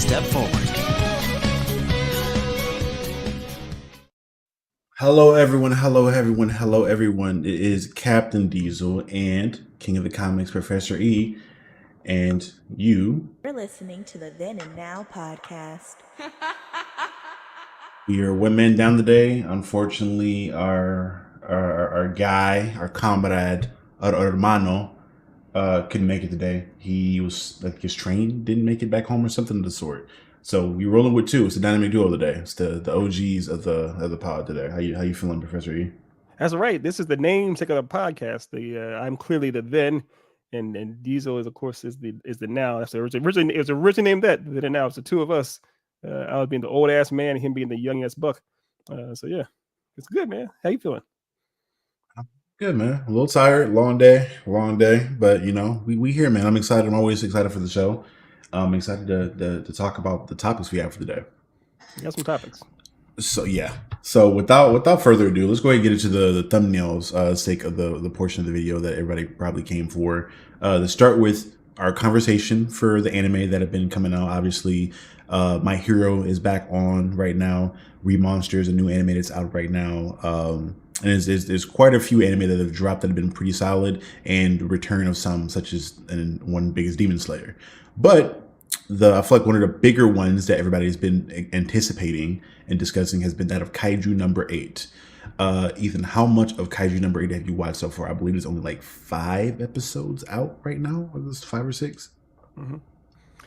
step forward. Hello, everyone. Hello, everyone. Hello, everyone. It is Captain Diesel and King of the Comics, Professor E. And you're listening to the Then and Now podcast. We are one man down today. Unfortunately, our guy, our comrade, our hermano, couldn't make it today. He was like his train didn't make it back home or something of the sort. So we rolling with two. It's the dynamic duo today. It's the OGs of the pod today. How you feeling, Professor E? That's right. This is the namesake of the podcast. I'm clearly the then, and Diesel is of course is the now. That's originally it was originally named that. Then and now it's the two of us. I was being the old ass man, and him being the young ass buck. So yeah, it's good, man. How you feeling? Good, man. A little tired. Long day, but we here, man. I'm excited. I'm always excited for the show. I'm excited to talk about the topics we have for the day. We got some topics. So yeah. So without further ado, let's go ahead and get into the thumbnails sake of the portion of the video that everybody probably came for. To start with our conversation for the anime that have been coming out. Obviously, My Hero is back on right now. Remonster is a new anime that's out right now. And there's quite a few anime that have dropped that have been pretty solid, and return of some, such as one big as Demon Slayer. But I feel like one of the bigger ones that everybody's been anticipating and discussing has been that of Kaiju Number 8. Ethan, how much of Kaiju Number 8 have you watched so far? I believe there's only like 5 episodes out right now. Or this 5 or 6? Mm-hmm.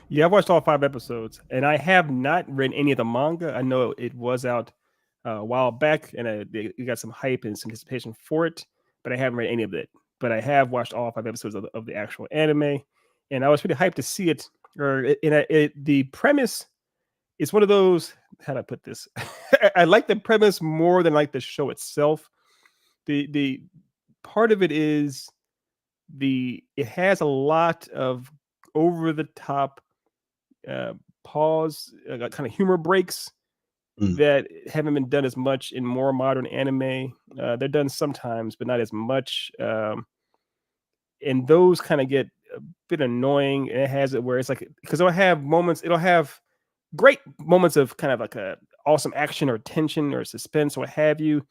Yeah, I've watched all 5 episodes, and I have not read any of the manga. I know it was out a while back, and you got some hype and some anticipation for it, but I haven't read any of it. But I have watched all 5 episodes of the actual anime, and I was pretty hyped to see it. The premise is one of those. How do I put this? I like the premise more than like the show itself. The part of it is it has a lot of over the top pause, kind of humor breaks that haven't been done as much in more modern anime. They're done sometimes, but not as much. And those kind of get a bit annoying. It has it where it's like, because it'll have great moments of kind of like a awesome action or tension or suspense or what have you.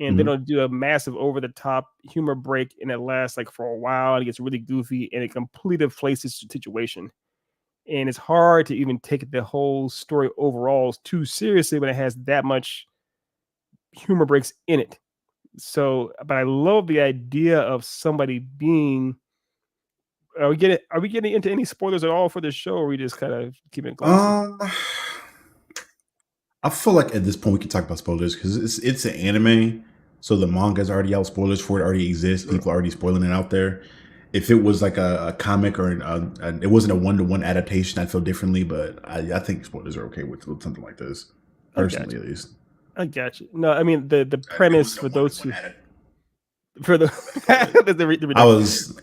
And then it'll do a massive over the top humor break, and it lasts like for a while, and it gets really goofy, and it completely inflates the situation. And it's hard to even take the whole story overall too seriously when it has that much humor breaks in it. So, but I love the idea of somebody being. Are we getting into any spoilers at all for this show, or are we just kind of keeping it close? I feel like at this point we can talk about spoilers because it's an anime, so the manga is already out. Spoilers for it already exist. People are already spoiling it out there. If it was like a comic or it wasn't a 1-to-1 adaptation, I'd feel differently. But I think spoilers are okay with something like this, personally at least. I got you. No, I mean the premise for those who for the I was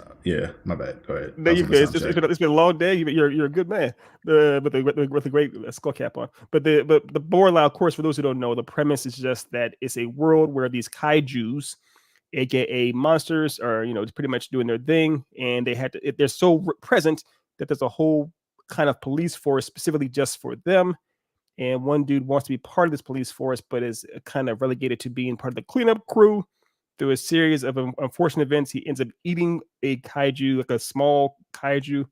my bad. Go ahead. No, it's been a long day. You're a good man. With a great skull cap on. But the Borla, of course, for those who don't know, the premise is just that it's a world where these kaijus, aka monsters, are pretty much doing their thing, and they're so present that there's a whole kind of police force specifically just for them. And one dude wants to be part of this police force, but is kind of relegated to being part of the cleanup crew. Through a series of unfortunate events, he ends up eating a kaiju, like a small kaiju,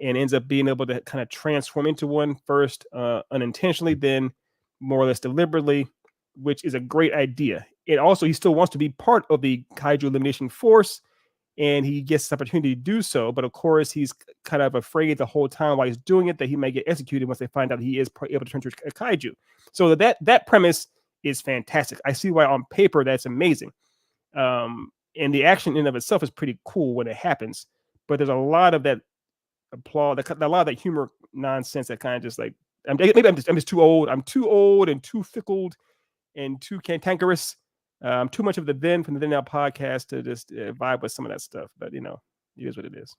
and ends up being able to kind of transform into one first unintentionally, then more or less deliberately, which is a great idea. And also, he still wants to be part of the kaiju elimination force, and he gets the opportunity to do so. But of course, he's kind of afraid the whole time while he's doing it that he may get executed once they find out he is able to turn into a kaiju. So that premise is fantastic. I see why on paper that's amazing. And the action in and of itself is pretty cool when it happens, but there's a lot of that applause, a lot of that humor nonsense that kind of just like, maybe I'm just too old. I'm too old and too fickle and too cantankerous. Too much of the Then from the Then Now podcast to just vibe with some of that stuff, but it is what it is.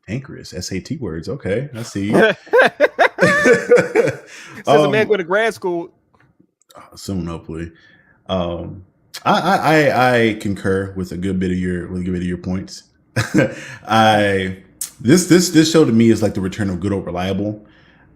Cantankerous, SAT words. Okay, I see. Says a man going to grad school. Soon, hopefully. I concur with a good bit of your points. This show to me is like the return of good old reliable.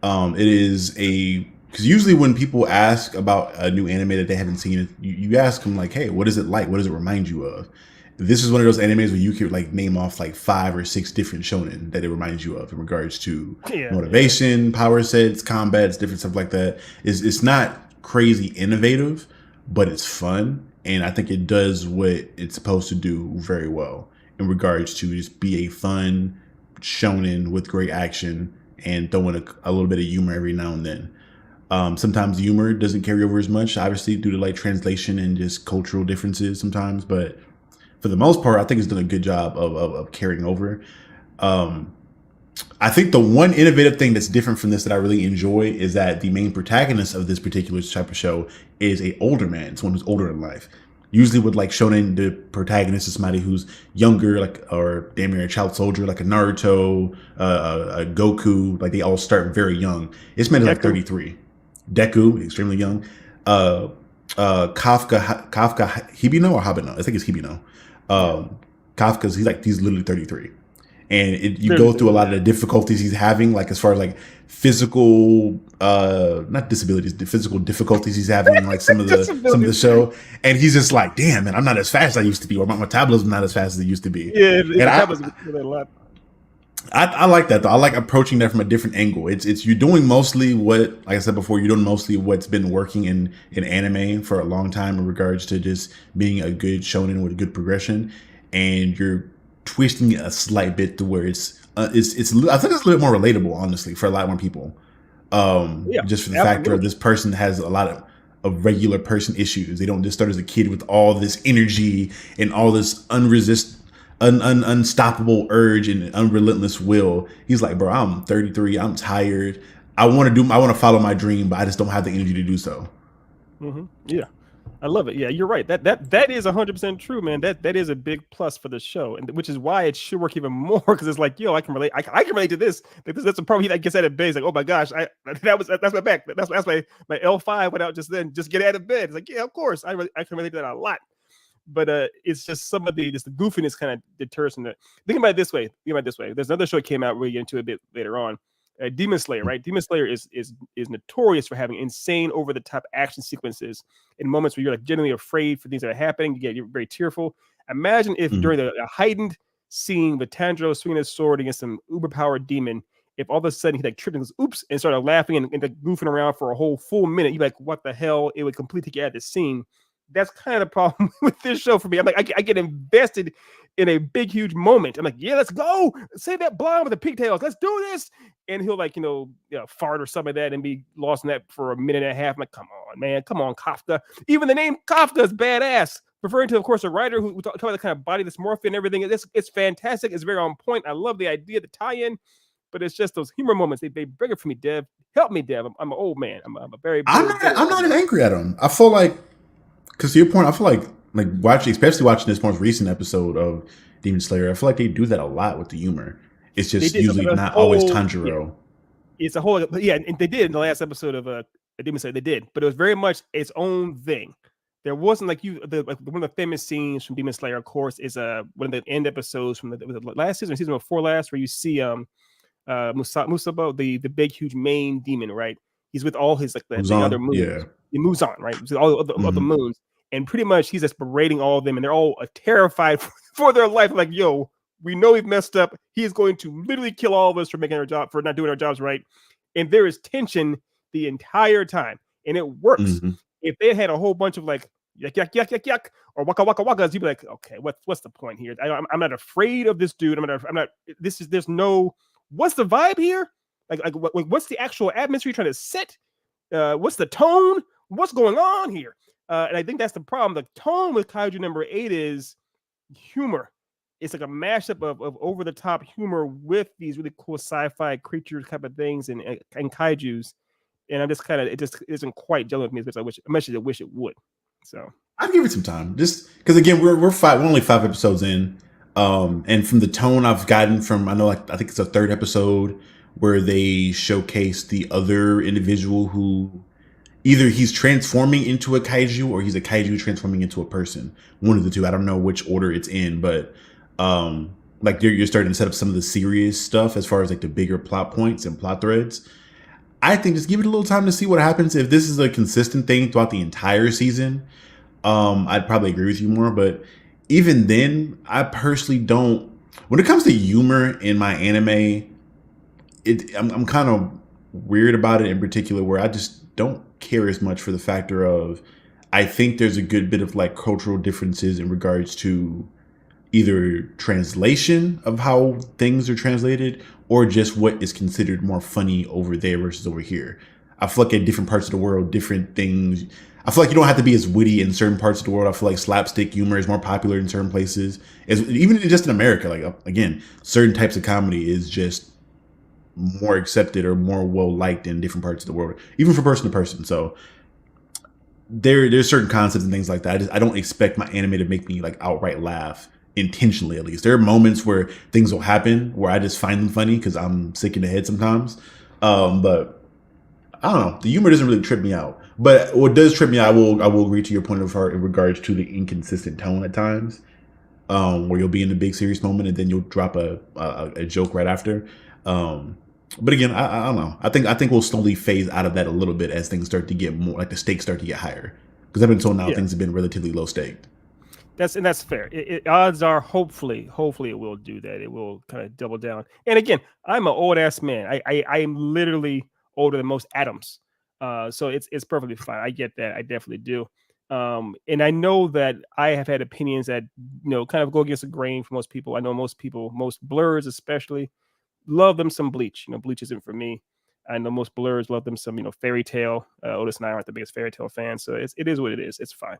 It is a because usually when people ask about a new anime that they haven't seen, you ask them like, "Hey, what is it like? What does it remind you of?" This is one of those animes where you could like name off like 5 or 6 different shonen that it reminds you of in regards to Yeah, motivation, power sets, combats, different stuff like that. It's not crazy innovative, but it's fun, and I think it does what it's supposed to do very well in regards to just be a fun shonen with great action and throwing a little bit of humor every now and then. Sometimes the humor doesn't carry over as much, obviously, due to like translation and just cultural differences sometimes. But for the most part, I think it's done a good job of carrying over. Um, I think the one innovative thing that's different from this that I really enjoy is that the main protagonist of this particular type of show is a older man, someone who's older in life. Usually with like shonen, the protagonist is somebody who's younger, like or damn near a child soldier, like a Naruto, a Goku. Like they all start very young. This man is like Deku. 33. Deku, extremely young. Uh, Kafka Hibino or Habino? I think it's Hibino. Yeah. Kafka's he's literally 33, and you go There's- through a lot of the difficulties he's having, like as far as like physical, not disabilities, the physical difficulties he's having, in, like some of the show, and he's just like, damn, man, I'm not as fast as I used to be, or my metabolism's not as fast as it used to be. Yeah, And that was a lot. I like that though. I like approaching that from a different angle. It's you're doing mostly what, like I said before, you're doing mostly what's been working in anime for a long time in regards to just being a good shonen with good progression, and you're twisting it a slight bit to where it's I think it's a little bit more relatable, honestly, for a lot more people. Yeah, Just for the factor of absolutely. this person has a lot of regular person issues. They don't just start as a kid with all this energy and all this unstoppable urge and unrelentless will. He's like, bro, I'm 33. I'm tired. I want to follow my dream, but I just don't have the energy to do so. Yeah, I love it. Yeah, you're right. That is 100% true, man. That is a big plus for the show, and which is why it should work even more because it's like, yo, I can relate. I can relate to this. Like, that's a problem. He gets out of bed. He's like, oh my gosh, that's my back. That's my L5 went out just then. Just get out of bed. It's like, yeah, of course. I can relate to that a lot. But it's just some of the goofiness kind of deters from it. Think about it this way. There's another show that came out. We'll get into a bit later on. Demon Slayer, right? Demon Slayer is notorious for having insane, over the top action sequences in moments where you're like genuinely afraid for things that are happening. You're very tearful. Imagine if during a heightened scene with Tanjiro swinging his sword against some uber powered demon, if all of a sudden he like tripped and goes oops and started laughing and like goofing around for a whole full minute, you're like, what the hell? It would completely take you out of the scene. That's kind of the problem with this show for me. I'm like, I get invested in a big, huge moment. I'm like, yeah, let's go. Save that blonde with the pigtails. Let's do this. And he'll like, fart or something like that and be lost in that for a minute and a half. I'm like, come on, man. Come on, Kafka. Even the name Kafka is badass. Referring to, of course, a writer who talk about the kind of body dysmorphia and everything. It's fantastic. It's very on point. I love the idea, the tie-in, but it's just those humor moments. They bring it for me, Dev. Help me, Dev. I'm an old man. I'm a very I'm not as angry at him. I feel like, because to your point, I feel like watching, especially watching this most recent episode of Demon Slayer, I feel like they do that a lot with the humor. It's just usually not always Tanjiro. Yeah, it's a whole, yeah, and they did in the last episode of Demon Slayer. They did, but it was very much its own thing. There wasn't like one of the famous scenes from Demon Slayer, of course, is one of the end episodes from the last season before last, where you see Musabo, the big huge main demon, right? He's with all his the other moons. Yeah. He moves on, right? So all the other moons, and pretty much he's just berating all of them, and they're all terrified for their life. Like, yo, we know we've messed up. He is going to literally kill all of us for not doing our jobs right. And there is tension the entire time, and it works. If they had a whole bunch of like yuck yuck yuck yuck yuck or waka waka wakas, you'd be like, okay, what's the point here? I'm not afraid of this dude. I'm not. There's no. What's the vibe here? Like what's the actual atmosphere you're trying to set? What's the tone? What's going on here? And I think that's the problem. The tone with Kaiju number 8 is humor. It's like a mashup of over the top humor with these really cool sci-fi creatures type of things and kaijus. And I'm just it just isn't quite gelling with me as much as I wish it would. So I'd give it some time, just because again we're only 5 episodes in, and from the tone I've gotten from, I think it's a 3rd episode where they showcase the other individual who either he's transforming into a kaiju or he's a kaiju transforming into a person. One of the two. I don't know which order it's in, but like you're starting to set up some of the serious stuff as far as like the bigger plot points and plot threads. I think just give it a little time to see what happens. If this is a consistent thing throughout the entire season, I'd probably agree with you more. But even then, I personally don't. When it comes to humor in my anime, I'm kind of weird about it in particular, where I just don't care as much for the factor of. I think there's a good bit of like cultural differences in regards to either translation of how things are translated or just what is considered more funny over there versus over here. I feel like in different parts of the world, different things. I feel like you don't have to be as witty in certain parts of the world. I feel like slapstick humor is more popular in certain places. Even just in America, like again, certain types of comedy is just more accepted or more well liked in different parts of the world, even from person to person. So there's certain concepts and things like that. I don't expect my anime to make me like outright laugh intentionally. At least there are moments where things will happen where I just find them funny because I'm sick in the head sometimes. But I don't know. The humor doesn't really trip me out. But what does trip me out, I will agree to your point of heart in regards to the inconsistent tone at times, where you'll be in the big serious moment and then you'll drop a joke right after. But again, I don't know. I think we'll slowly phase out of that a little bit as things start to get more like the stakes start to get higher. Because up until now, things have been relatively low staked. That's fair. Odds are, hopefully, it will do that. It will kind of double down. And again, I'm an old ass man. I am literally older than most atoms. So it's perfectly fine. I get that. I definitely do. And I know that I have had opinions that kind of go against the grain for most people. I know most blurs especially, love them some Bleach. Bleach isn't for me. I know most blurs love them some, Fairy Tail. Otis and I aren't the biggest Fairy Tail fans, so it is what it is. It's fine.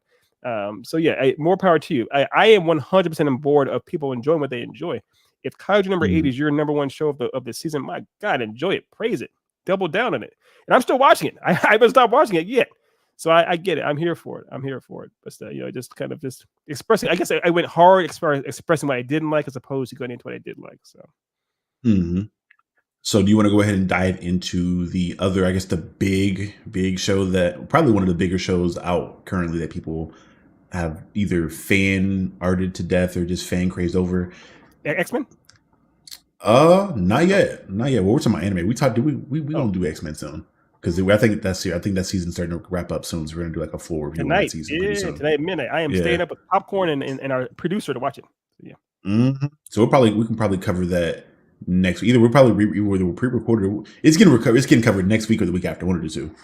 So yeah, more power to you. I am 100% on board of people enjoying what they enjoy. If Kaiju number 8 is your number one show of the season, my God, enjoy it, praise it, double down on it. And I'm still watching it. I haven't stopped watching it yet. So I get it. I'm here for it. But just kind of just expressing. I guess I went hard expressing what I didn't like as opposed to going into what I did like. So. Mm-hmm. So do you want to go ahead and dive into the other, I guess, the big show that probably one of the bigger shows out currently that people have either fan arted to death or just fan crazed over? X-Men? Not yet. Well, we're talking about anime. We gonna do X-Men soon because I think that season's starting to wrap up soon. So we're gonna do like a full review tonight. of that season. Tonight at midnight. I am staying up with popcorn and our producer to watch it. Yeah. Mm-hmm. So we can probably cover that next week. Either we're probably either we're pre-recorded. Or it's getting covered next week or the week after. One of the two.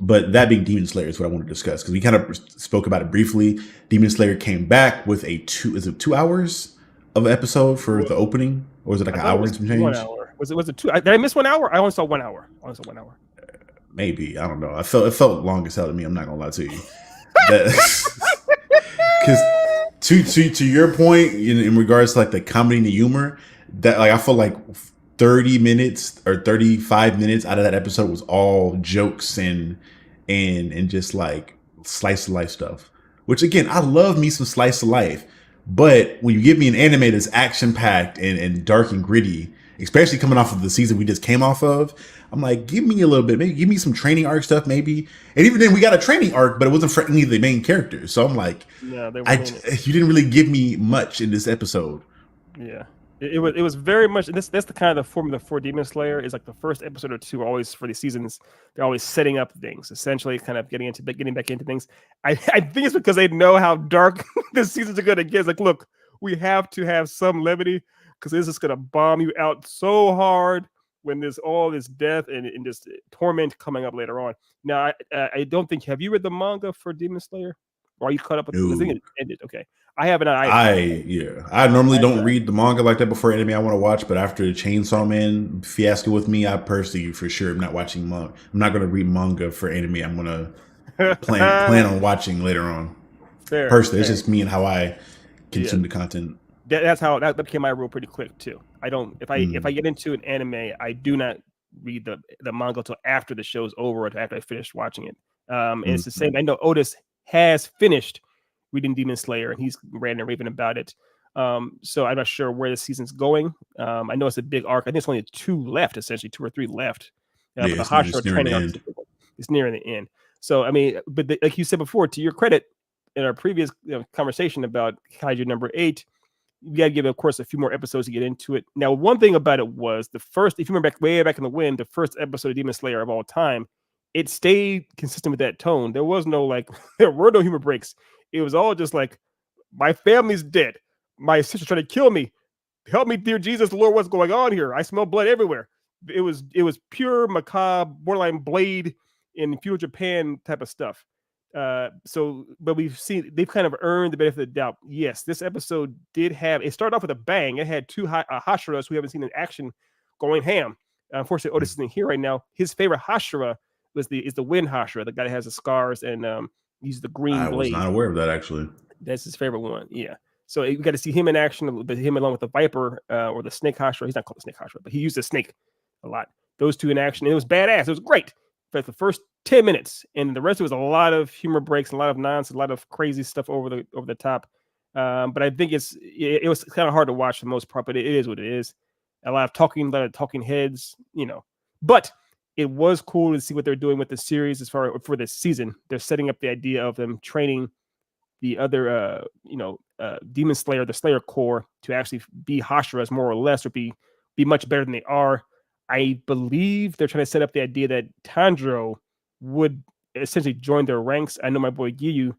But that being Demon Slayer is what I want to discuss because we kind of spoke about it briefly. Demon Slayer came back with a 2 hours of episode for the opening, or was it like an hour and some change? 1 hour. Was it 2? Did I miss 1 hour? I only saw 1 hour. Maybe, I don't know. It felt long as hell to me. I'm not gonna lie to you. Because to your point in regards to like the comedy and the humor, that like I feel like 30 minutes or 35 minutes out of that episode was all jokes and just like slice of life stuff. Which again, I love me some slice of life. But when you give me an anime that's action packed and dark and gritty, especially coming off of the season we just came off of, I'm like, give me a little bit, maybe give me some training arc stuff, maybe. And even then, we got a training arc, but it wasn't for any of the main characters. So I'm like, you didn't really give me much in this episode. Yeah, it was very much. That's the kind of the formula for Demon Slayer is like the first episode or two. Always for the seasons, they're always setting up things, essentially, kind of getting back into things. I think it's because they know how dark the seasons are going to get. It's like, look, we have to have some levity because this is going to bomb you out so hard when there's all this death and this torment coming up later on. Now, I don't think. Have you read the manga for Demon Slayer? Or are you caught up with the thing? It ended. Okay, I haven't. I normally don't read the manga like that before anime I want to watch, but after the Chainsaw Man fiasco with me, I personally for sure am not watching manga. I'm not going to read manga for anime. I'm going to plan on watching later on. Personally, it's just me and how I consume the content. That's how that became my rule pretty quick too. I don't if I get into an anime, I do not read the manga until after the show's over or after I finish watching it. And it's the same. I know Otis has finished reading Demon Slayer and he's ranting and raving about it. So I'm not sure where the season's going. I know it's a big arc. I think it's only 2 left, essentially 2 or 3 left. But the Hashira training arc is nearing the end. So I mean, but like you said before, to your credit, in our previous conversation about Kaiju number 8, you got to give it, of course, a few more episodes to get into it. Now, one thing about it was the first, if you remember way back in the wind, the first episode of Demon Slayer of all time, it stayed consistent with that tone. There was no like, there were no humor breaks. It was all just like, my family's dead. My sister's trying to kill me. Help me, dear Jesus, Lord, what's going on here? I smell blood everywhere. It was pure macabre, borderline Blade in feudal Japan type of stuff. But we've seen they've kind of earned the benefit of the doubt. Yes, this episode did have, it started off with a bang. It had two Hashiras we haven't seen in action going ham. Unfortunately, Otis isn't here right now. His favorite Hashira is the Wind Hashira, the guy that has the scars and uses the green blade. I was not aware of that, actually. That's his favorite one. Yeah. So we got to see him in action a little bit, him along with the Viper or the Snake Hashira. He's not called the Snake Hashira, but he used the snake a lot. Those two in action. And it was badass. It was great for the first 10 minutes. And the rest of it was a lot of humor breaks, a lot of nonsense, a lot of crazy stuff over the top. But I think it was kind of hard to watch for the most part, but it is what it is. A lot of talking heads, you know. But it was cool to see what they're doing with the series as far for this season. They're setting up the idea of them training the other, Demon Slayer, the Slayer Corps, to actually be Hashiras more or less, or be much better than they are. I believe they're trying to set up the idea that Tanjiro would essentially join their ranks. I know my boy Giyu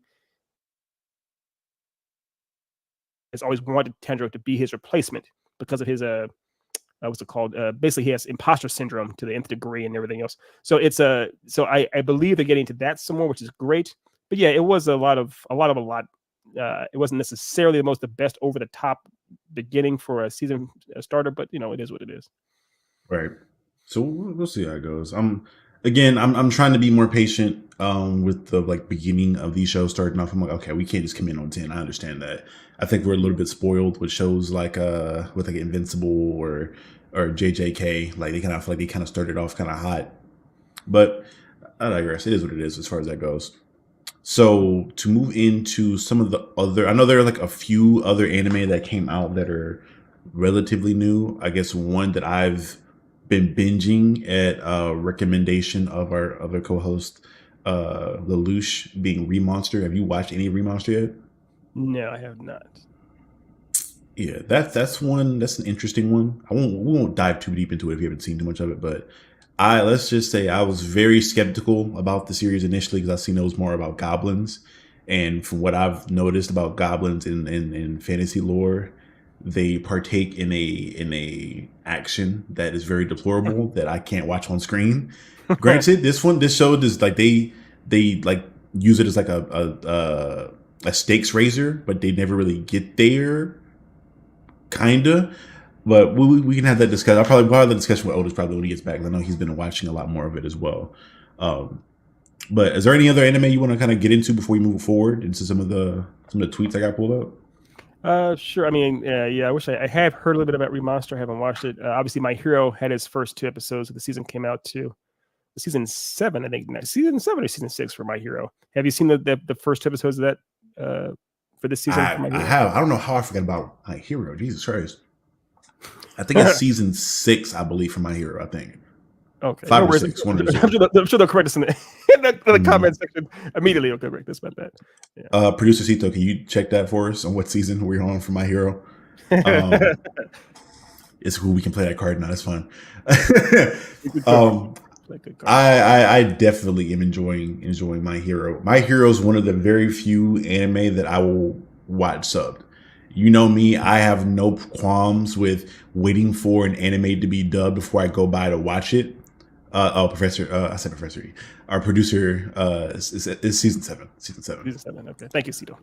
has always wanted Tanjiro to be his replacement because of his what's it called? Basically, he has imposter syndrome to the nth degree and everything else. So it's I believe they're getting into that some more, which is great. But yeah, it was a lot. It wasn't necessarily the best over the top beginning for a season starter, but it is what it is. Right. So we'll see how it goes. I'm trying to be more patient with the beginning of these shows starting off. I'm like, okay, we can't just come in on 10. I understand that. I think we're a little bit spoiled with shows with Invincible or JJK. Like they kind of started off kind of hot. But I digress. It is what it is as far as that goes. So to move into some of the other, I know there are a few other anime that came out that are relatively new. I guess one that I've been binging at recommendation of our other co-host, Lelouch, being Remonster. Have you watched any Remonster yet? No, I have not. Yeah, that's one. That's an interesting one. We won't dive too deep into it if you haven't seen too much of it, but let's just say I was very skeptical about the series initially because I seen it was more about goblins, and from what I've noticed about goblins in fantasy lore, they partake in a action that is very deplorable that I can't watch on screen. Granted, this show does they use it as a stakes raiser, but they never really get there, kinda. But we can have that discussion. I'll probably have the discussion with Otis probably when he gets back. I know he's been watching a lot more of it as well. But is there any other anime you want to kind of get into before we move forward into some of the tweets I got pulled up? Sure. I mean, yeah. I wish I have heard a little bit about Remonster. I haven't watched it. Obviously, My Hero had his first 2 episodes of the season came out too. Season 7, I think. Season 7 or season 6 for My Hero. Have you seen the first 2 episodes of that for this season? I have. I don't know how I forgot about My Hero. Jesus Christ. I think it's season 6, I believe, for My Hero. I think. Okay. 5 or 6. I'm sure they'll correct us in the comment section immediately. They'll correct us about that. Yeah. Producer Cito, can you check that for us on what season we're on for My Hero? It's cool. We can play that card now. That's fun. I definitely am enjoying My Hero. My Hero is one of the very few anime that I will watch subbed. You know me, I have no qualms with waiting for an anime to be dubbed before I go by to watch it. Professor E. Our producer is season 7. Season 7. Okay. Thank you, Cito.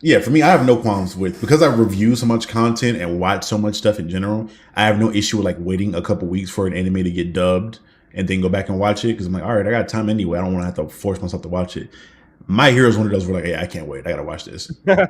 Yeah, for me, I have no qualms with, because I review so much content and watch so much stuff in general. I have no issue with waiting a couple weeks for an anime to get dubbed and then go back and watch it, because I'm like, all right, I got time anyway. I don't want to have to force myself to watch it. My Hero is one of those where hey, I can't wait. I gotta watch this. I'm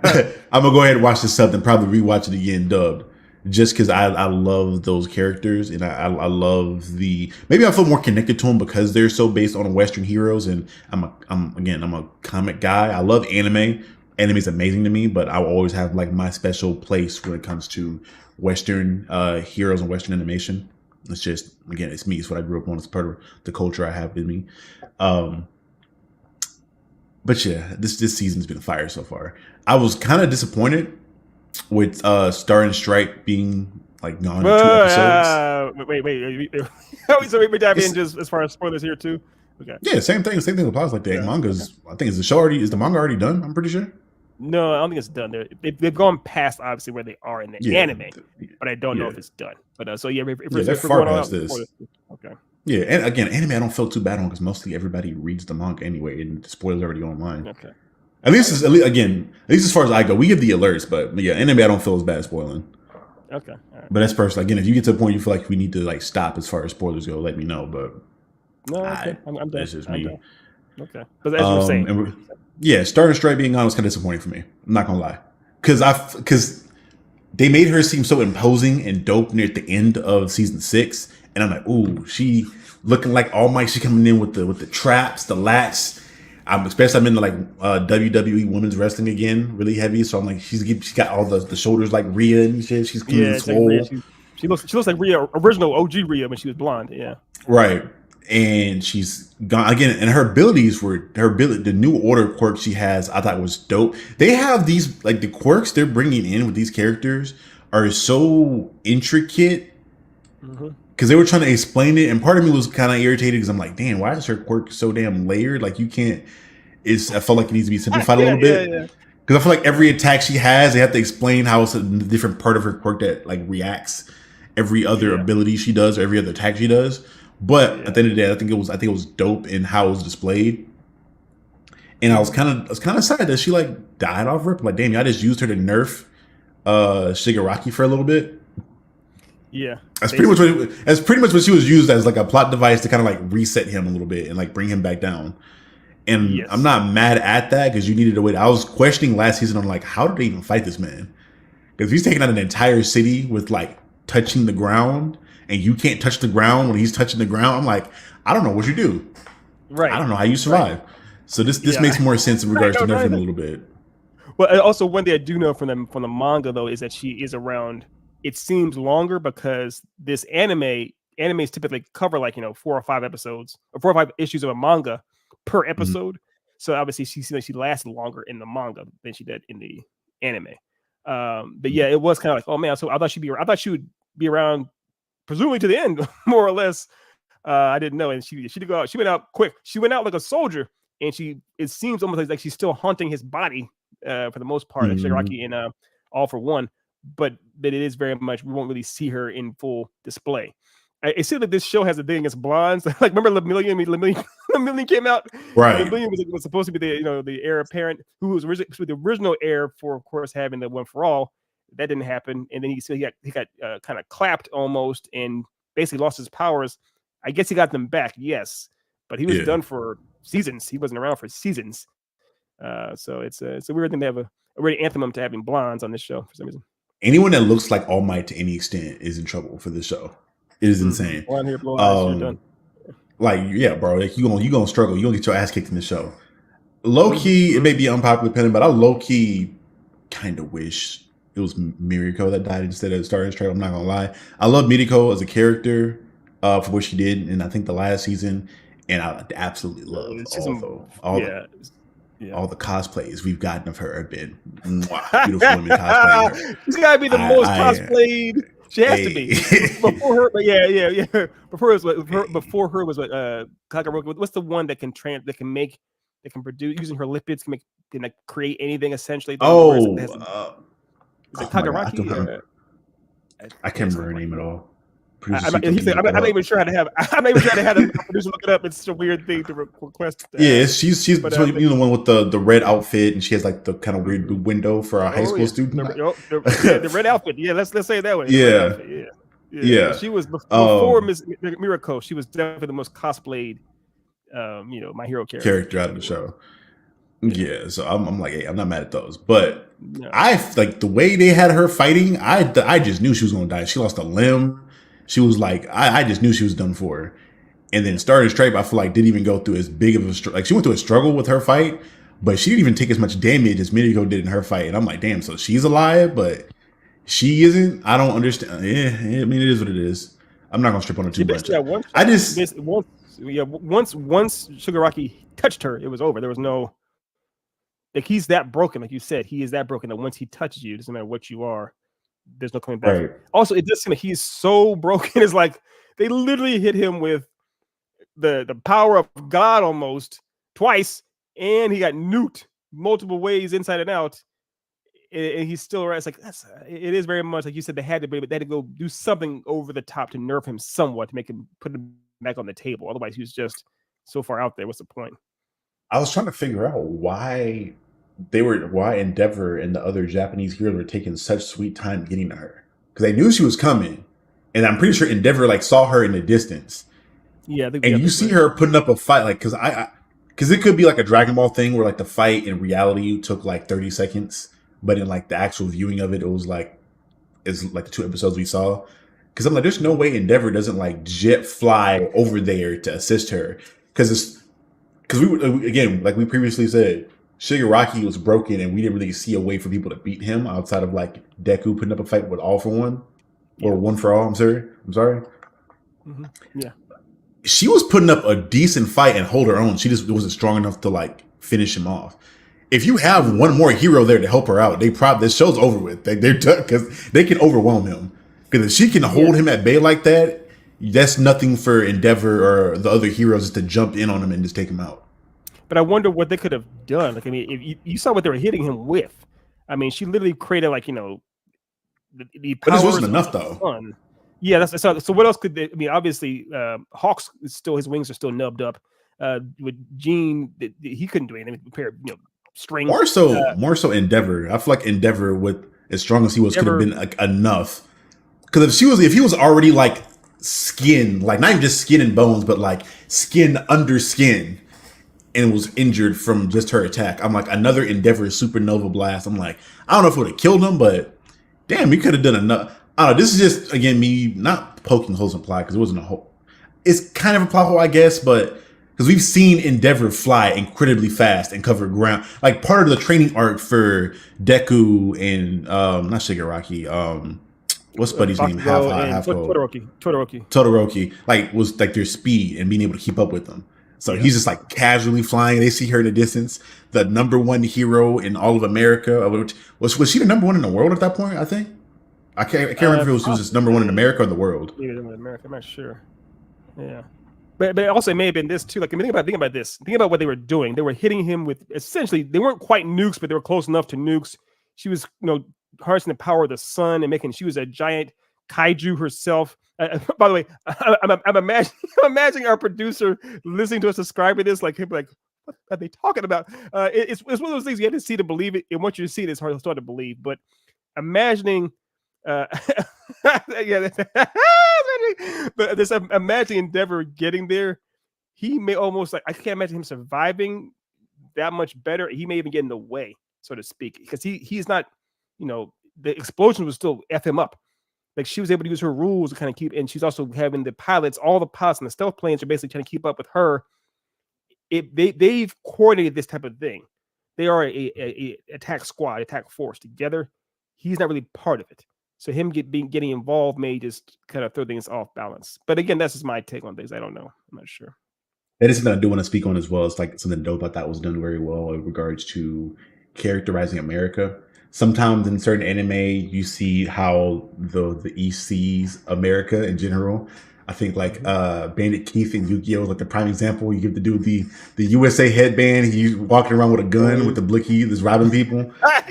gonna go ahead and watch this sub and probably rewatch it again dubbed, just because I love those characters and I love maybe I feel more connected to them because they're so based on Western heroes, and I'm a comic guy. I love anime. Anime is amazing to me, but I will always have my special place when it comes to Western heroes and Western animation. It's just, again, it's me. It's what I grew up on. It's part of the culture I have in me. But yeah, this season's been fire so far. I was kind of disappointed with Star and Stripe being like gone in 2 episodes. Wait. So we dive in It's, just as far as spoilers here too. Okay. yeah, same thing. Same thing applies. Like the Yeah. manga's. I think is the manga already done? I'm pretty sure. No, I don't think it's done. They've gone past obviously where they are in the anime, but I don't know if it's done. But so yeah, they're far past this. Okay. Yeah, and again, anime I don't feel too bad on because mostly everybody reads the manga anyway, and the spoilers already online. Okay. At least as far as I go, we give the alerts, but yeah, anime I don't feel as bad spoiling. Okay. All right. But that's personal. Again, if you get to a point you feel like we need to like stop as far as spoilers go, let me know. But no, okay. I'm done. That's just me. Okay. But as you were saying, yeah, Star and Stripe being on was kind of disappointing for me. I'm not gonna lie, because they made her seem so imposing and dope near the end of season 6, and I'm like, ooh, she looking like All Might. She coming in with the traps, the lats. I'm into like WWE women's wrestling again, really heavy. So I'm like, she got all the shoulders like Rhea and shit. She's clean swole. Like she looks like Rhea, original OG Rhea when she was blonde. Yeah, right. And she's gone again, and the new order quirk she has, I thought was dope. They have these like the quirks they're bringing in with these characters are so intricate because they were trying to explain it, and part of me was kind of irritated because I'm like, damn, why is her quirk so damn layered? Like you can't. I felt like it needs to be simplified a little bit because I feel like every attack she has, they have to explain how it's a different part of her quirk that like reacts every other ability she does or every other attack she does. But at the end of the day, I think it was dope in how it was displayed, and I was kind of sad that she like died off rip. Like, damn, I just used her to nerf Shigaraki for a little bit. Yeah, that's pretty much what she was used as, like a plot device to kind of like reset him a little bit and like bring him back down. And I'm not mad at that because you needed to wait. I was questioning last season on like how did they even fight this man? Because he's taking out an entire city with like touching the ground. And you can't touch the ground when he's touching the ground. I'm like, I don't know what you do. Right. I don't know how you survive. Right. So this makes more sense in regards to nerfing a little bit. Well, also one thing I do know from the manga though is that she is around. It seems longer because this animes typically cover like 4 or 5 episodes or 4 or 5 issues of a manga per episode. So obviously she lasted longer in the manga than she did in the anime. But yeah, it was kind of like, oh man, so I thought she would be around. Presumably to the end, more or less. I didn't know, and she did go out. She went out quick. She went out like a soldier, and it seems almost like she's still haunting his body for the most part. Shigaraki in All for One, but it is very much we won't really see her in full display. It seems like this show has a thing against blondes. Like remember Lemillion came out. Right. Lemillion was supposed to be the heir apparent who was the original heir for, of course, having the One for All. That didn't happen, and then he got kind of clapped almost, and basically lost his powers. I guess he got them back, yes, but he was done for seasons. He wasn't around for seasons, so it's a weird thing to have a really anthem to having blondes on this show for some reason. Anyone that looks like All Might to any extent is in trouble for this show. It is insane. Like bro, like you gonna struggle. You gonna get your ass kicked in the show. Low key, it may be unpopular opinion, but I low key kind of wish it was Miriko that died instead of Star and Stripe. I'm not gonna lie. I love Miriko as a character for what she did in I think the last season, and I absolutely love all the cosplays we've gotten of her have been beautiful women cosplaying. She's gotta be the most cosplayed. She has to be before her, but yeah. Before her was Kagero. What's the one that can produce using her lipids can create anything essentially? Is it Kagaraki? I can't remember her name at all. I'm not even sure how to have. I'm not even sure how to have the producer look it up. It's such a weird thing to request. She's the one with the red outfit, and she has like the kind of weird window for a high school student. The red outfit. Yeah, let's say it that way. Yeah. She was before Miss Miriko. She was definitely the most cosplayed, My Hero character out of the show. Yeah, so I'm like, hey, I'm not mad at those, but I like the way they had her fighting. I just knew she was gonna die. She lost a limb. She was like, I just knew she was done for. And then Star and Stripe, I feel like didn't even go through as big of a like she went through a struggle with her fight, but she didn't even take as much damage as Miriko did in her fight. And I'm like, damn, so she's alive, but she isn't. I don't understand. Yeah, I mean, it is what it is. I'm not gonna strip on her too much. Once Shigaraki touched her, it was over. There was no. Like he's that broken, like you said, he is that broken that once he touches you, it doesn't matter what you are, there's no coming back. Right. Also, it does seem like he's so broken. It's like they literally hit him with the power of God almost twice, and he got nuked multiple ways inside and out. And he's still right. It's like it is very much like you said. They had to go do something over the top to nerf him somewhat to make him put him back on the table. Otherwise, he was just so far out there. What's the point? I was trying to figure out why Endeavor and the other Japanese heroes were taking such sweet time getting to her, because they knew she was coming, and I'm pretty sure Endeavor like saw her in the distance. Yeah, and you see her putting up a fight, like because it could be like a Dragon Ball thing where like the fight in reality took like 30 seconds, but in like the actual viewing of it, it's like the 2 episodes we saw. Because I'm like, there's no way Endeavor doesn't like jet fly over there to assist her, because we again, like we previously said, Shigaraki was broken, and we didn't really see a way for people to beat him outside of like Deku putting up a fight with All for One, or One for All. I'm sorry. Mm-hmm. Yeah. She was putting up a decent fight and hold her own. She just wasn't strong enough to like finish him off. If you have one more hero there to help her out, this show's over with. They're done, because they can overwhelm him. Because if she can hold him at bay like that, that's nothing for Endeavor or the other heroes just to jump in on him and just take him out. But I wonder what they could have done. Like, I mean, if you saw what they were hitting him with. I mean, she literally created like the but this wasn't enough though. Fun. Yeah, that's so. What else could they? I mean, obviously, Hawk's still, his wings are still nubbed up. With Gene, he couldn't do anything. Compare, strings. More so Endeavor. I feel like Endeavor, with as strong as he was, could have been like enough. Because if he was already like skin, like not even just skin and bones, but like skin under skin, and was injured from just her attack, I'm like, another Endeavor supernova blast. I'm like, I don't know if it would have killed him, but damn, you could have done enough. I don't know. This is just, again, me not poking holes in plot, because it wasn't a hole. It's kind of a plot hole, I guess, but because we've seen Endeavor fly incredibly fast and cover ground. Like part of the training arc for Deku and not Shigaraki, what's Buddy's name? Half Hot, Half Cold. Todoroki. Like was like their speed and being able to keep up with them. So he's just like casually flying. They see her in the distance. The number one hero in all of America. Was she the number one in the world at that point? I think. I can't remember if she was just number one in America or the world. Maybe in America, I'm not sure. Yeah, but also it may have been this too. Like, I mean, think about this. Think about what they were doing. They were hitting him with, essentially, they weren't quite nukes, but they were close enough to nukes. She was, harnessing the power of the sun and she was a giant kaiju herself. By the way, I'm imagining our producer listening to us describe this, like him, like, what are they talking about? It's one of those things you have to see to believe it, and once you see it, it's hard to believe. But imagining. Yeah, but this imagining Endeavor getting there, he may almost, like, I can't imagine him surviving that much better. He may even get in the way, so to speak, because he's not, the explosion was still F him up. Like, she was able to use her rules to kind of keep, and she's also having the pilots, all the pilots and the stealth planes are basically trying to keep up with her. They've coordinated this type of thing. They are a attack squad, attack force together. He's not really part of it. So him getting involved may just kind of throw things off balance. But again, that's just my take on things. I don't know. I'm not sure. That is something I do want to speak on as well. It's like something dope I thought was done very well in regards to characterizing America. Sometimes in certain anime, you see how the East sees America in general. I think like Bandit Keith and Yu-Gi-Oh! Is like the prime example. You give the dude the USA headband. He's walking around with a gun with the blicky that's robbing people. I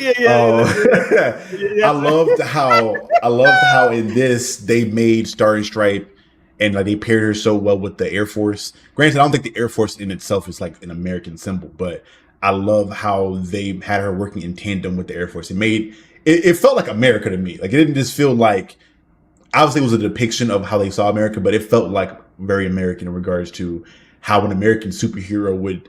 loved how in this they made Starry Stripe and like they paired her so well with the Air Force. Granted, I don't think the Air Force in itself is like an American symbol, but I love how they had her working in tandem with the Air Force. It felt like America to me. Like, it didn't just feel like, obviously it was a depiction of how they saw America, but it felt like very American in regards to how an American superhero would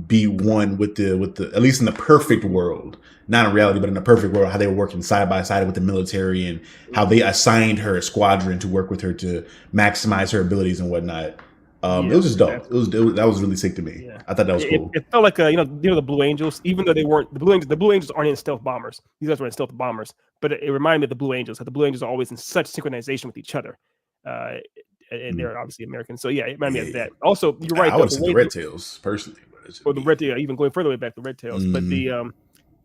be one with the at least in the perfect world, not in reality, but in the perfect world, how they were working side by side with the military and how they assigned her a squadron to work with her to maximize her abilities and whatnot. It was just dope. That was really sick to me. Yeah. I thought that was cool. It felt like the Blue Angels, even though they weren't the Blue Angels. The Blue Angels aren't in stealth bombers. These guys were in stealth bombers, but it reminded me of the Blue Angels. That the Blue Angels are always in such synchronization with each other, and they're obviously American. So yeah, it reminded me of that. Also, you're right. I would have said the Red Tails personally. or the Red Tail, even going further way back, the Red Tails. But the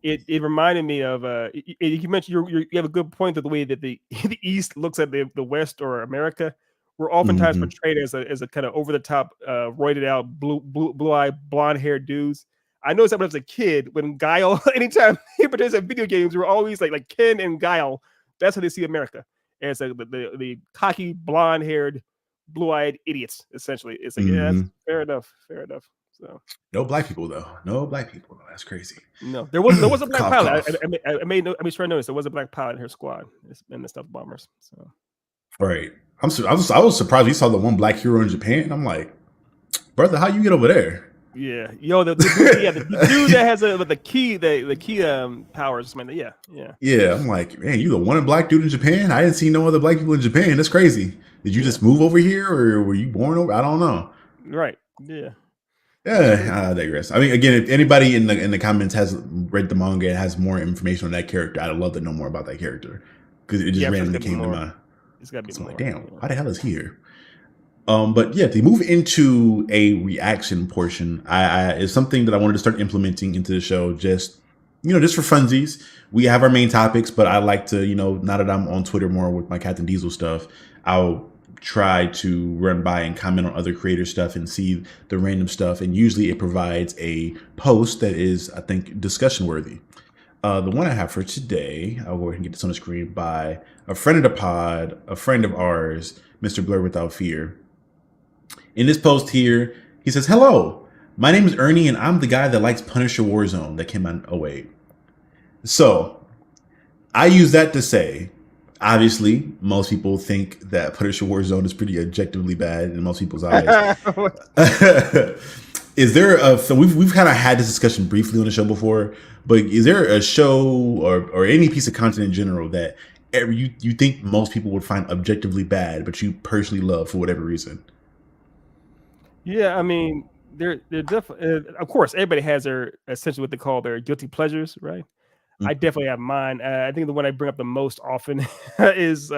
it reminded me of you mentioned you have a good point that the way that the the East looks at the West or America, we're oftentimes portrayed as a kind of over the top, roided out, blue eyed, blonde haired dudes. I noticed that when I was a kid, when Guile, anytime he participates in video games, we're always like Ken and Guile. That's how they see America, as the cocky, blonde haired, blue eyed idiots. Essentially, it's like yeah, that's fair enough. So no black people though. No black people. That's crazy. No, there was a black Cough, pilot. cough. I made sure I noticed there was a black pilot in her squad in the Stealth Bombers. So Right. I was surprised we saw the one black hero in Japan. I'm like, brother, how you get over there? yeah, yo, the dude that has the key powers, man. Yeah. I'm like, man, you the one black dude in Japan? I didn't see no other black people in Japan. That's crazy. Did you just move over here, or were you born over? I don't know. Right. Yeah. Yeah, I digress. I mean, again, if anybody in the comments has read the manga and has more information on that character, I'd love to know more about that character because it just randomly came to mind. It's got to be so more. Like, damn, why the hell is he here? But yeah, to move into a reaction portion, I is something that I wanted to start implementing into the show. Just for funsies. We have our main topics, but I like to, now that I'm on Twitter more with my Captain Diesel stuff, I'll try to run by and comment on other creator stuff and see the random stuff. And usually it provides a post that is, I think, discussion worthy. The one I have for today, I'll go ahead and get this on the screen, by a friend of the pod, a friend of ours, Mr. Blur Without Fear. In this post here, he says, "Hello, my name is Ernie and I'm the guy that likes Punisher Warzone that came out in 2008. So I use that to say, obviously, most people think that Punisher Warzone is pretty objectively bad in most people's eyes. Is there so we've kind of had this discussion briefly on the show before, but is there a show or any piece of content in general that you think most people would find objectively bad, but you personally love for whatever reason?" Yeah, I mean, they're definitely, of course, everybody has their essentially what they call their guilty pleasures, right? I definitely have mine. I think the one I bring up the most often is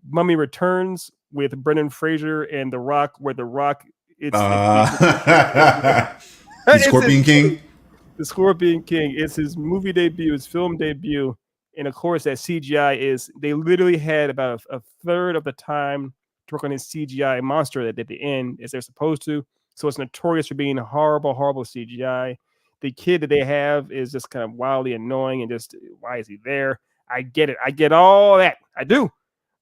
Mummy Returns with Brendan Fraser and The Rock, where The Rock the Scorpion King. The Scorpion King. It's his movie debut, his film debut, and of course that CGI is. They literally had about a third of the time to work on his CGI monster at the end as they're supposed to. So it's notorious for being horrible CGI. The kid that they have is just kind of wildly annoying and just, why is he there? I get it. I get all that. I do.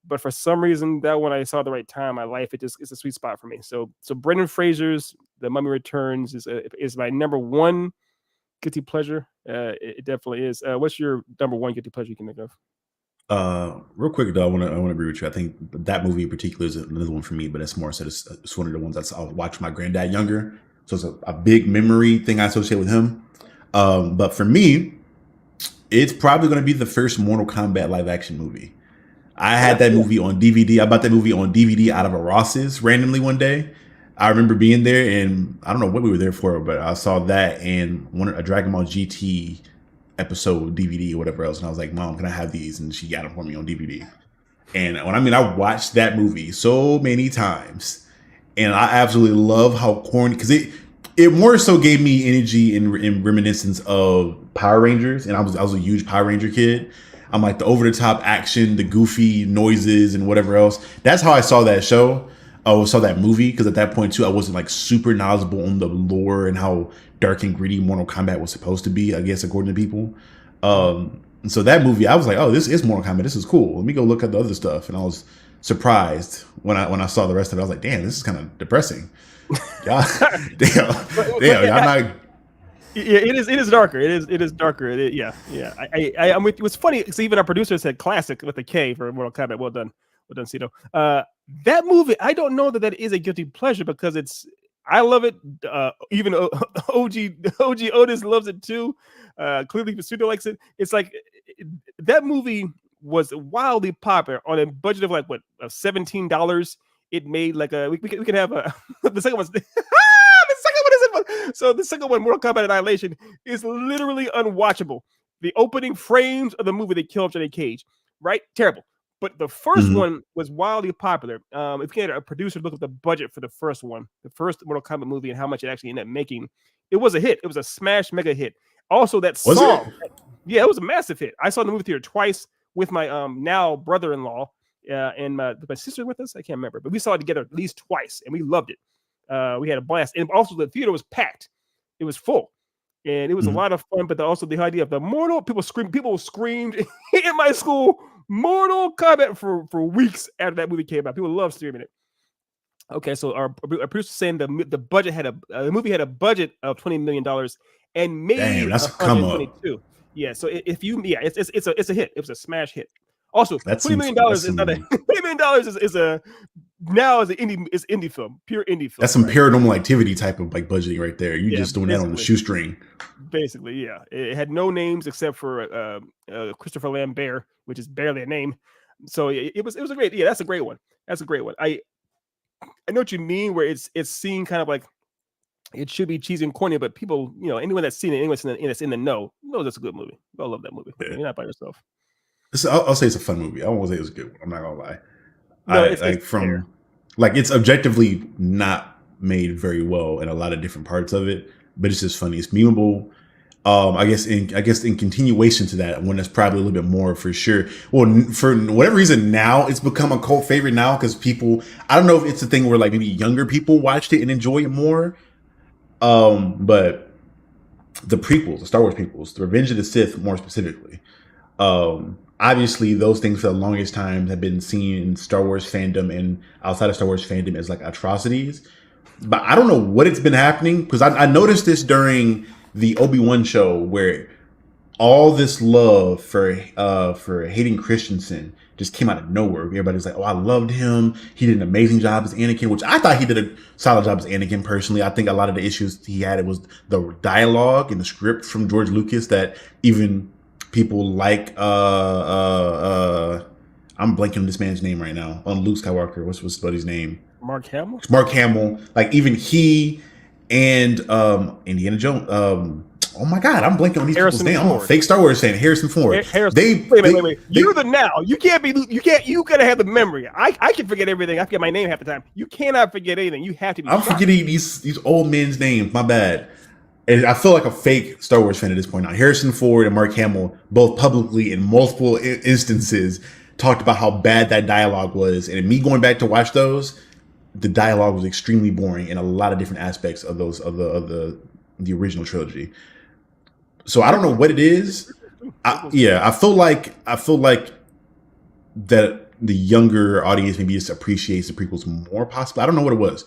But for some reason, that one I saw at the right time in my life, it's a sweet spot for me. So Brendan Fraser's The Mummy Returns is my number one guilty pleasure. It definitely is. What's your number one guilty pleasure you can think of? Real quick though, I want to agree with you. I think that movie in particular is another one for me, but it's more so it's one of the ones I'll watch my granddad younger, so it's a big memory thing I associate with him. But for me, it's probably going to be the first Mortal Kombat live action movie. I had that movie on DVD. I bought that movie on DVD out of a Ross's randomly one day. I remember being there, and I don't know what we were there for, but I saw that and a Dragon Ball GT episode DVD or whatever else, and I was like, "Mom, can I have these?" And she got them for me on DVD. And I watched that movie so many times, and I absolutely love how corny, because it more so gave me energy in reminiscence of Power Rangers, and I was a huge Power Ranger kid. I'm like the over the top action, the goofy noises, and whatever else. That's how I saw that show. I saw that movie, because at that point too, I wasn't like super knowledgeable on the lore and how dark and gritty Mortal Kombat was supposed to be, I guess, according to people. And so that movie, I was like, "Oh, this is Mortal Kombat. This is cool. Let me go look at the other stuff." And I was surprised when I saw the rest of it. I was like, "Damn, this is kind of depressing." Y'all, damn, y'all not. Yeah, it is darker. It is darker. I'm with. It was funny because even our producer said classic with a K for Mortal Kombat. Well done, Cito. That movie, I don't know that is a guilty pleasure, because I love it. Even OG Otis loves it too. Clearly, Pursuit likes it. It's like that movie was wildly popular on a budget of like $17. It made like we can have the second one's. So the second one, Mortal Kombat Annihilation, is literally unwatchable. The opening frames of the movie, they kill Johnny Cage, right? Terrible. But the first Mhm. one was wildly popular. If you had a producer look at the budget for the first one, the first Mortal Kombat movie, and how much it actually ended up making, it was a hit. It was a smash mega hit. Also, that Was it? song, yeah, it was a massive hit. I saw the movie theater twice with my now brother-in-law and my sister with us. I can't remember, but we saw it together at least twice, and we loved it. We had a blast, and also the theater was packed. It was full, and it was a Mhm. lot of fun. But also the idea of the Mortal people screamed in my school Mortal Kombat for weeks after that movie came out. People love streaming it. Okay, so our producer saying the budget had the movie had a budget of $20 million and Damn, made that's a come up. 122. Yeah, so if you it's a hit. It was a smash hit. Also, That's $20 some. million That's is not a some. $20 million is a now is an indie film, pure indie film, That's some right? paranormal activity type of like budgeting right there. You Yeah, just doing that on the shoestring. basically, yeah. It had no names except for Christopher Lambert, which is barely a name. So it was a great, yeah. That's a great one. That's a great one. I know what you mean, where it's seen kind of like it should be cheesy and corny, but people, anyone that's seen it, anyone that's in the know knows it's a good movie. I love that movie. Yeah. You're not by yourself. I'll say it's a fun movie. I won't say it's a good one. I'm not gonna lie. No, I it's like fair. from like it's objectively not made very well in a lot of different parts of it, but it's just funny. It's memeable. I guess in continuation to that, one that's probably a little bit more for sure. Well, for whatever reason, now it's become a cult favorite now because people. I don't know if it's a thing where like maybe younger people watched it and enjoy it more. But the prequels, the Star Wars prequels, the Revenge of the Sith, more specifically. Obviously, those things for the longest time have been seen in Star Wars fandom and outside of Star Wars fandom as like atrocities. But I don't know what it's been happening because I noticed this during the Obi-Wan show where all this love for Hayden Christensen just came out of nowhere. Everybody's like, "Oh, I loved him. He did an amazing job as Anakin," which I thought he did a solid job as Anakin. Personally, I think a lot of the issues he had it was the dialogue and the script from George Lucas that even people like I'm blanking on this man's name right now on Luke Skywalker. What's buddy's name? Mark Hamill. Mark Hamill. Like even he and Indiana Jones. Oh my God, I'm blanking on these Harrison people's names. I'm a Ford. fake Star Wars fan. Harrison Ford. Harrison. Wait. You're the now. You can't be. You gotta have the memory. I can forget everything. I forget my name half the time. You cannot forget anything. You have to be. I'm forgetting these old men's names. My bad. And I feel like a fake Star Wars fan at this point now. Harrison Ford and Mark Hamill both publicly in multiple instances talked about how bad that dialogue was, and me going back to watch those, the dialogue was extremely boring in a lot of different aspects of those of the original trilogy. So I don't know what it is. I feel like that the younger audience maybe just appreciates the prequels more. Possibly, I don't know what it was.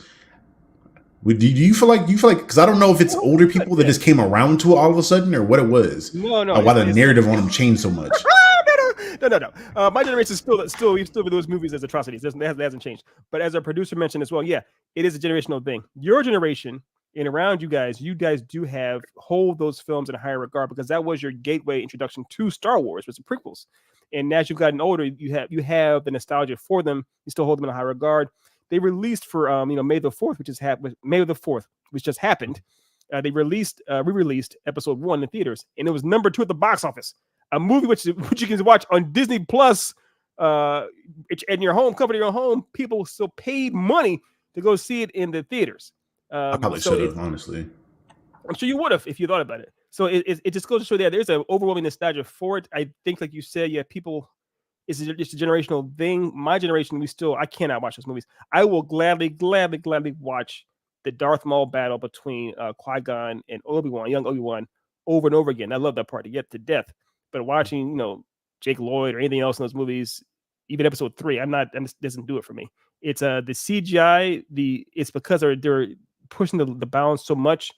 Do you feel like because I don't know if it's older people that just came around to it all of a sudden or what it was. No. Why the narrative on them changed so much. No. My generation still view those movies as atrocities. That hasn't changed. But as our producer mentioned as well, yeah, it is a generational thing. Your generation and around you guys do hold those films in a higher regard because that was your gateway introduction to Star Wars, was the prequels. And as you've gotten older, you have the nostalgia for them. You still hold them in a high regard. They released for May the 4th, May the 4th, which just happened. They re-released episode 1 in theaters, and it was number 2 at the box office. A movie which you can watch on Disney Plus, in your home, comfort of your home. People still paid money to go see it in the theaters. I probably should have, honestly. I'm sure you would have if you thought about it. So it just goes to show that there's an overwhelming nostalgia for it. I think, like you said, yeah, people. It's a generational thing. My generation, I cannot watch those movies. I will gladly watch the Darth Maul battle between Qui-Gon and young Obi-Wan, over and over again. I love that part to death. But watching, Jake Lloyd or anything else in those movies, even episode 3, it doesn't do it for me. It's the CGI, it's because they're pushing the balance so much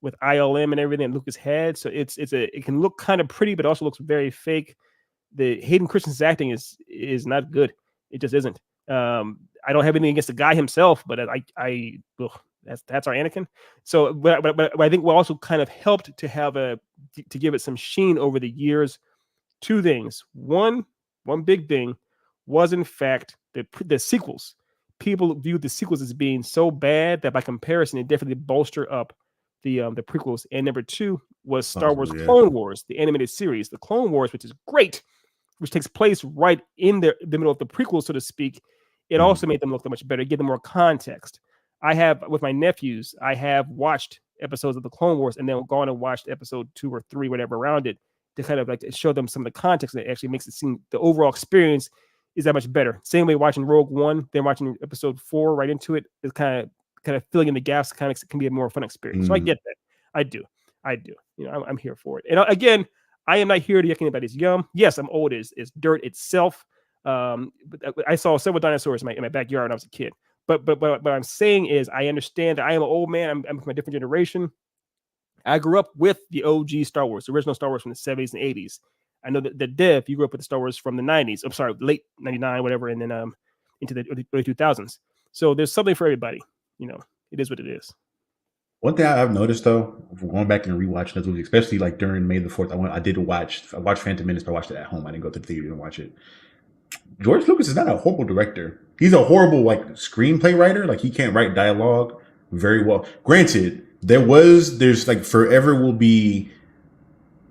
with ILM and everything that Lucas had. So it can look kind of pretty, but also looks very fake. The Hayden Christensen's acting is not good. It just isn't. I don't have anything against the guy himself, but that's our Anakin. So, but I think we also kind of helped to have to give it some sheen over the years. 2 things. One big thing was in fact the sequels. People viewed the sequels as being so bad that by comparison, it definitely bolster up the prequels. And number 2 was Star Wars Clone Wars, the animated series, the Clone Wars, which is great. which takes place right in the middle of the prequel, so to speak, it also made them look much better, give them more context. I have, with my nephews, I have watched episodes of the Clone Wars and then gone and watched episode 2 or 3, whatever, around it, to kind of like show them some of the context, and it actually makes it seem the overall experience is that much better. Same way watching Rogue One, then watching episode 4 right into it is kind of filling in the gaps. Kind of can be a more fun experience. So I get that. I do. You know, I'm here for it. And again, I am not here to yuck anybody's yum. Yes, I'm old. It's dirt itself. But I saw several dinosaurs in my backyard when I was a kid. But what I'm saying is, I understand that I am an old man. I'm from a different generation. I grew up with the OG Star Wars, the original Star Wars from the 70s and 80s. I know that the Dev, you grew up with the Star Wars from the 90s. I'm sorry, late 99, whatever, and then into the early 2000s. So there's something for everybody. You know, it is what it is. One thing I've noticed though, going back and rewatching those movies, especially like during May the 4th, I watched Phantom Menace, but I watched it at home. I didn't go to the theater and watch it. George Lucas is not a horrible director. He's a horrible like screenplay writer. Like, he can't write dialogue very well. Granted, there's like forever will be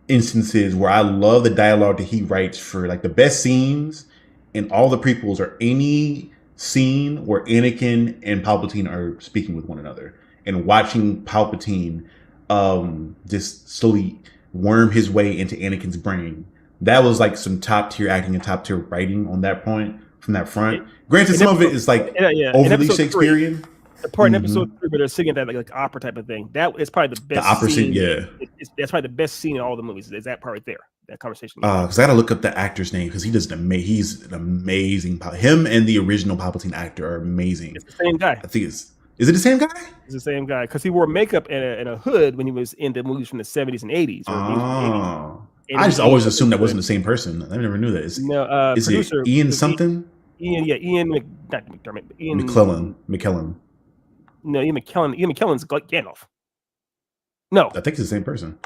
instances where I love the dialogue that he writes for like the best scenes in all the prequels, or any scene where Anakin and Palpatine are speaking with one another, and watching Palpatine just slowly worm his way into Anakin's brain. That was like some top tier acting and top tier writing on that point from that front. Granted, some of it is like overly Shakespearean. The part in episode 3 where they're singing that like opera type of thing, that is probably the best. The opera scene, that's probably the best scene in all the movies. Is that part right there? That conversation. Because I gotta look up the actor's name, because he's an amazing. Him and the original Palpatine actor are amazing. It's the same guy. I think is it the same guy? It's the same guy, because he wore makeup and a hood when he was in the movies from the 70s and 80s. Oh. I just always assumed that wasn't the same person. I never knew that. Is it Ian something? Ian McDermott. Ian McKellen. No, Ian McKellen. Ian McKellen's Gandalf. No, I think it's the same person.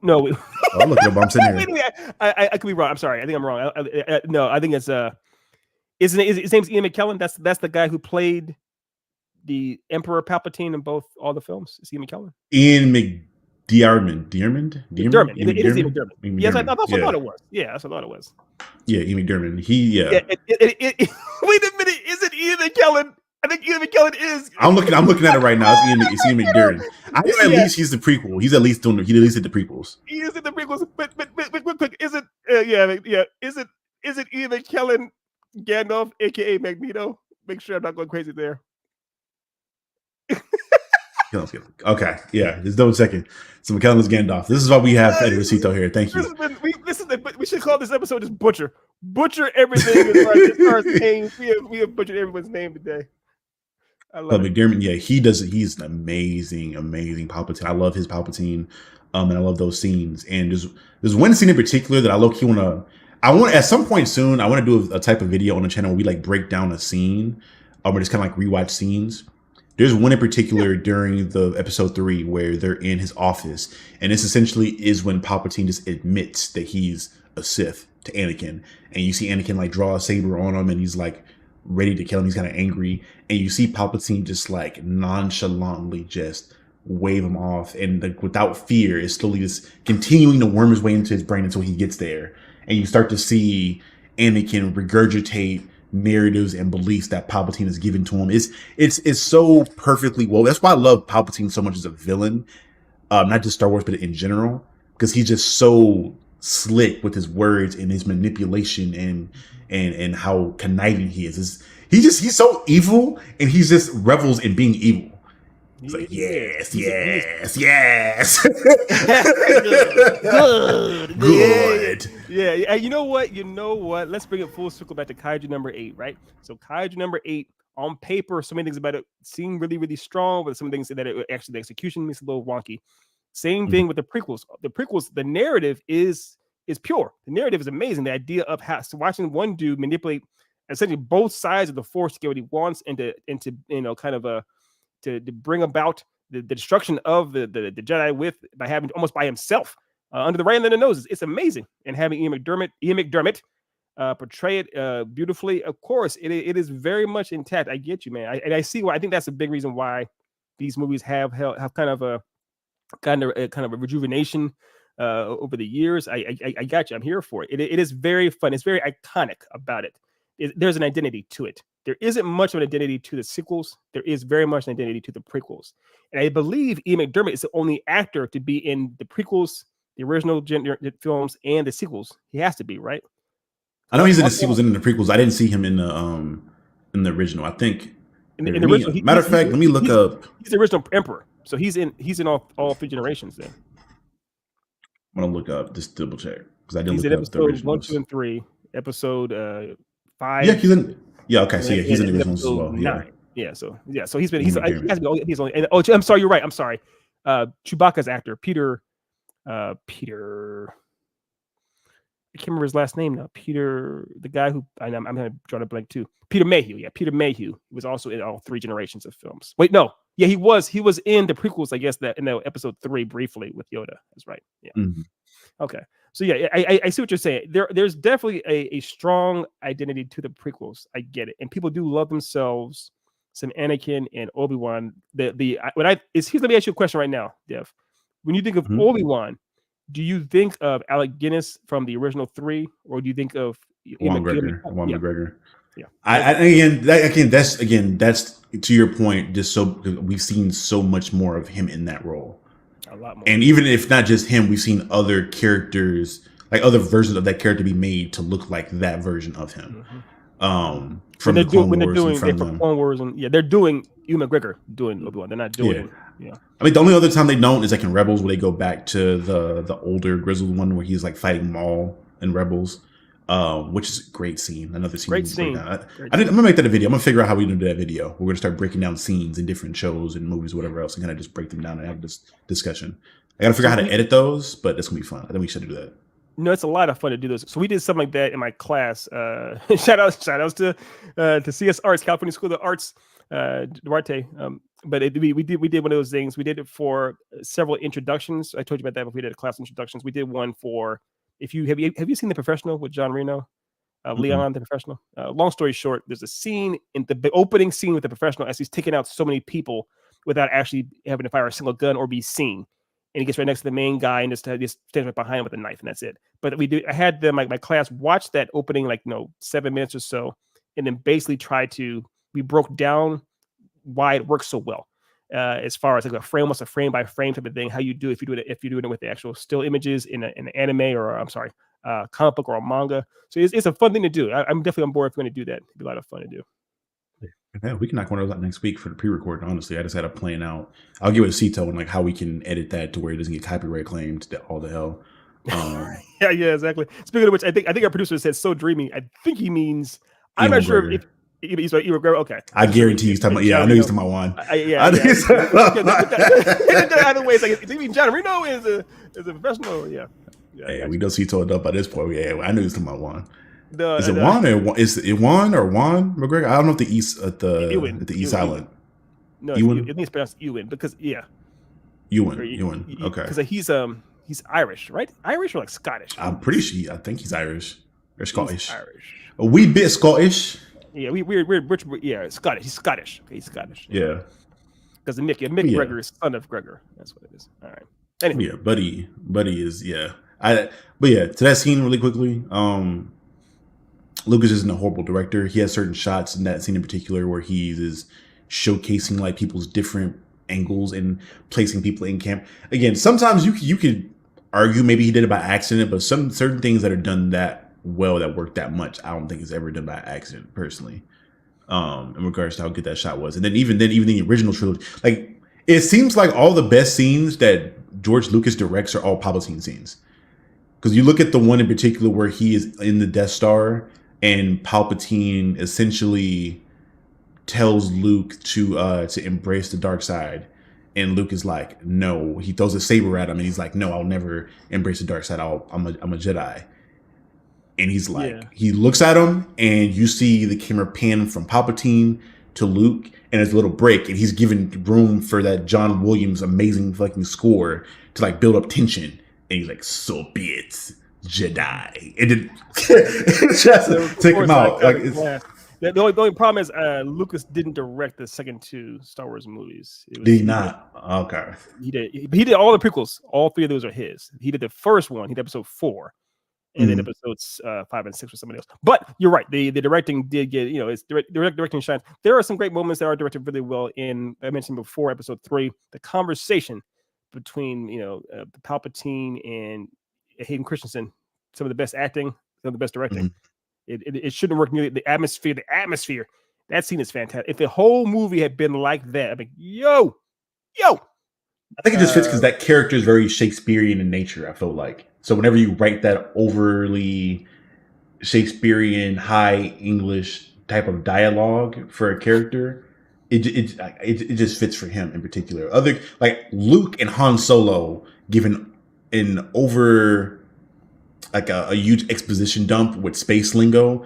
No, I'm looking up. I'm sitting here. I could be wrong. I'm sorry. I think I'm wrong. No, I think it's his name's Ian McKellen. That's the guy who played the Emperor Palpatine in all the films. Is Ian McKellen? Ian McDiarmid. Dermot. It is Ian McDermott. Yes, I thought it was. Yeah, that's what I thought it was. Yeah, Ian McDermott. Wait a minute. Is it Ian McKellen? I think Ian McKellen is. I'm looking at it right now. It's Ian McDermott. I know at least he's the prequel. He's at least did the prequels. He is in the prequels, but is it? Is it Ian McKellen Gandalf, aka Magneto? Make sure I'm not going crazy there. Okay, yeah, just double checking. So McKellen's Gandalf. This is why we have Eddie Rosito here. Thank you. We should call this episode just Butcher everything as far as names. We have butchered everyone's name today. But McDermott, yeah, he's an amazing Palpatine. I love his Palpatine, and I love those scenes. And there's one scene in particular that I want at some point soon. I want to do a type of video on the channel where we like break down a scene, or just kind of like rewatch scenes. There's one in particular during the episode 3 where they're in his office, and this essentially is when Palpatine just admits that he's a Sith to Anakin, and you see Anakin like draw a saber on him, and he's like ready to kill him. He's kind of angry, and you see Palpatine just like nonchalantly just wave him off, and like without fear is slowly just continuing to worm his way into his brain until he gets there, and you start to see Anakin regurgitate narratives and beliefs that Palpatine has given to him. It's so perfectly well. That's why I love Palpatine so much as a villain, not just Star Wars, but in general, because he's just so slick with his words and his manipulation and how conniving he is. He's so evil, and he just revels in being evil. He's like, yes. Good. Yeah. You know what? Let's bring it full circle back to Kaiju number 8, right? So Kaiju number 8, on paper, so many things about it seem really, really strong, but some things that the execution is a little wonky. Same thing with the prequels. The narrative is pure. The narrative is amazing. The idea of watching one dude manipulate essentially both sides of the Force to get what he wants, and to bring about the destruction of the Jedi by having almost by himself under the right hand of the noses. It's amazing. And having Ian McDermott portray it beautifully. Of course, it is very much intact. I get you, man. I see why. I think that's a big reason why these movies have kind of a rejuvenation over the years. I got you. I'm here for it. It is very fun. It's very iconic about it. There's an identity to it. There isn't much of an identity to the sequels. There is very much an identity to the prequels. And I believe Ian McDermott is the only actor to be in the prequels, the original films, and the sequels. He has to be, right? I know he's in the sequels and in the prequels. I didn't see him in the original. I think in the original. Matter of fact, let me look up. He's the original Emperor, so he's in all 3 generations. Then I'm gonna look up, just double check, because I didn't he's look in up the episode originals. 1, 2, and 3. Episode 5. Yeah, he's in. Yeah, okay. So yeah, he's in the originals as well. Yeah. So he's been. He's only. And, oh, I'm sorry. You're right. I'm sorry. Chewbacca's actor, Peter. I can't remember his last name now. Peter, the guy who I'm going to draw a blank too. Peter Mayhew. Yeah, Peter Mayhew was also in all 3 generations of films. Wait, no. Yeah, he was in the prequels, I guess, that in the episode 3 briefly with Yoda. That's right. Yeah. Mm-hmm. Okay. So yeah, I see what you're saying. There's definitely a strong identity to the prequels. I get it, and people do love themselves some Anakin and Obi-Wan. Let me ask you a question right now, Dev. When you think of Obi-Wan, do you think of Alec Guinness from the original 3, or do you think of Juan McGregor? Yeah. That's to your point. Just so we've seen so much more of him in that role. A lot more. And even if not just him, we've seen other characters, like other versions of that character, be made to look like that version of him. From the Clone Wars, and they're doing Ewan McGregor doing Obi-Wan. They're not doing. Yeah. I mean, the only other time they don't is like in Rebels, where they go back to the older grizzled one where he's like fighting Maul in Rebels, which is a great scene. Another scene. Great scene. I'm gonna make that a video. I'm gonna figure out how we do that video. We're gonna start breaking down scenes in different shows and movies, whatever else, and kind of just break them down and have this discussion. I gotta figure out how to edit those, but that's gonna be fun. I think we should do that. No, it's a lot of fun to do those. So we did something like that in my class. Shout outs to CS Arts, California School of the Arts, Duarte. But we did one of those things. We did it for several introductions. I told you about that before. We did class introductions. We did one for have you seen The Professional with John Reno, Leon the Professional? Long story short, there's a scene in the opening scene with The Professional as he's taking out so many people without actually having to fire a single gun or be seen. And he gets right next to the main guy and just stands right behind him with a knife, and that's it. But I had my class watch that opening 7 minutes or so, and then basically we broke down why it works so well, as far as like almost a frame by frame type of thing. How you do if you're doing it with the actual still images in an anime or comic book or a manga. So it's a fun thing to do. I'm definitely on board if we're going to do that. It'd be a lot of fun to do. Yeah, we can knock one of those out next week for the pre-record. Honestly, I just had a plan out. I'll give it to Cito and like how we can edit that to where it doesn't get copyright claimed. All the hell. Yeah, exactly. Speaking of which, I think our producer said "so dreamy." I think he means. I'm not sure if he's like okay. I guarantee he's talking about. Yeah, I know he's talking about Juan. Either way, it's like do you mean John Reno is a professional? Yeah. Yeah, we know Cito up by this point. Yeah, I knew he's talking about Juan. Is it Juan or is it Juan or Juan McGregor? I don't know if the East at the East Island. No, I think it's pronounced Ewan because Ewan. Okay. Because he's Irish, right? Irish or like Scottish? I'm pretty sure. I think he's Irish or Scottish. He's Irish. A wee bit Scottish. Yeah, we're Scottish. He's Scottish. Okay, he's Scottish. Yeah. Because Mick Gregor is son of Gregor. That's what it is. All right. Anyway. Yeah, Buddy is But to that scene really quickly. Lucas isn't a horrible director. He has certain shots in that scene in particular where he is showcasing like people's different angles and placing people in camp. Again, sometimes you could argue maybe he did it by accident, but some certain things that are done that well that work that much, I don't think it's ever done by accident personally. In regards to how good that shot was, and then even the original trilogy, like it seems like all the best scenes that George Lucas directs are all Palpatine scenes. Because you look at the one in particular where he is in the Death Star. And Palpatine essentially tells Luke to embrace the dark side, and Luke is like, "No." He throws a saber at him, and he's like, "No, I'll never embrace the dark side. I'm a Jedi." And he's like, He looks at him, and you see the camera pan from Palpatine to Luke, and there's a little break, and he's given room for that John Williams amazing fucking score to like build up tension, and he's like, "So be it, Jedi." And then just take him out. The only problem is Lucas didn't direct the second 2 Star Wars movies. Did he not? Okay. He did all the prequels. All 3 of those are his. He did the first one. He did episode 4, and then episodes 5 and 6 for somebody else. But you're right. The directing did get, it's directing shines. There are some great moments that are directed really well. In I mentioned before, episode 3, the conversation between Palpatine and Hayden Christensen, some of the best acting, some of the best directing. It shouldn't work nearly. The atmosphere. That scene is fantastic. If the whole movie had been like that, I'd be yo. I think it just fits because that character is very Shakespearean in nature, I feel like. So whenever you write that overly Shakespearean, high English type of dialogue for a character, it just fits for him in particular. Other like Luke and Han Solo given an over like a huge exposition dump with space lingo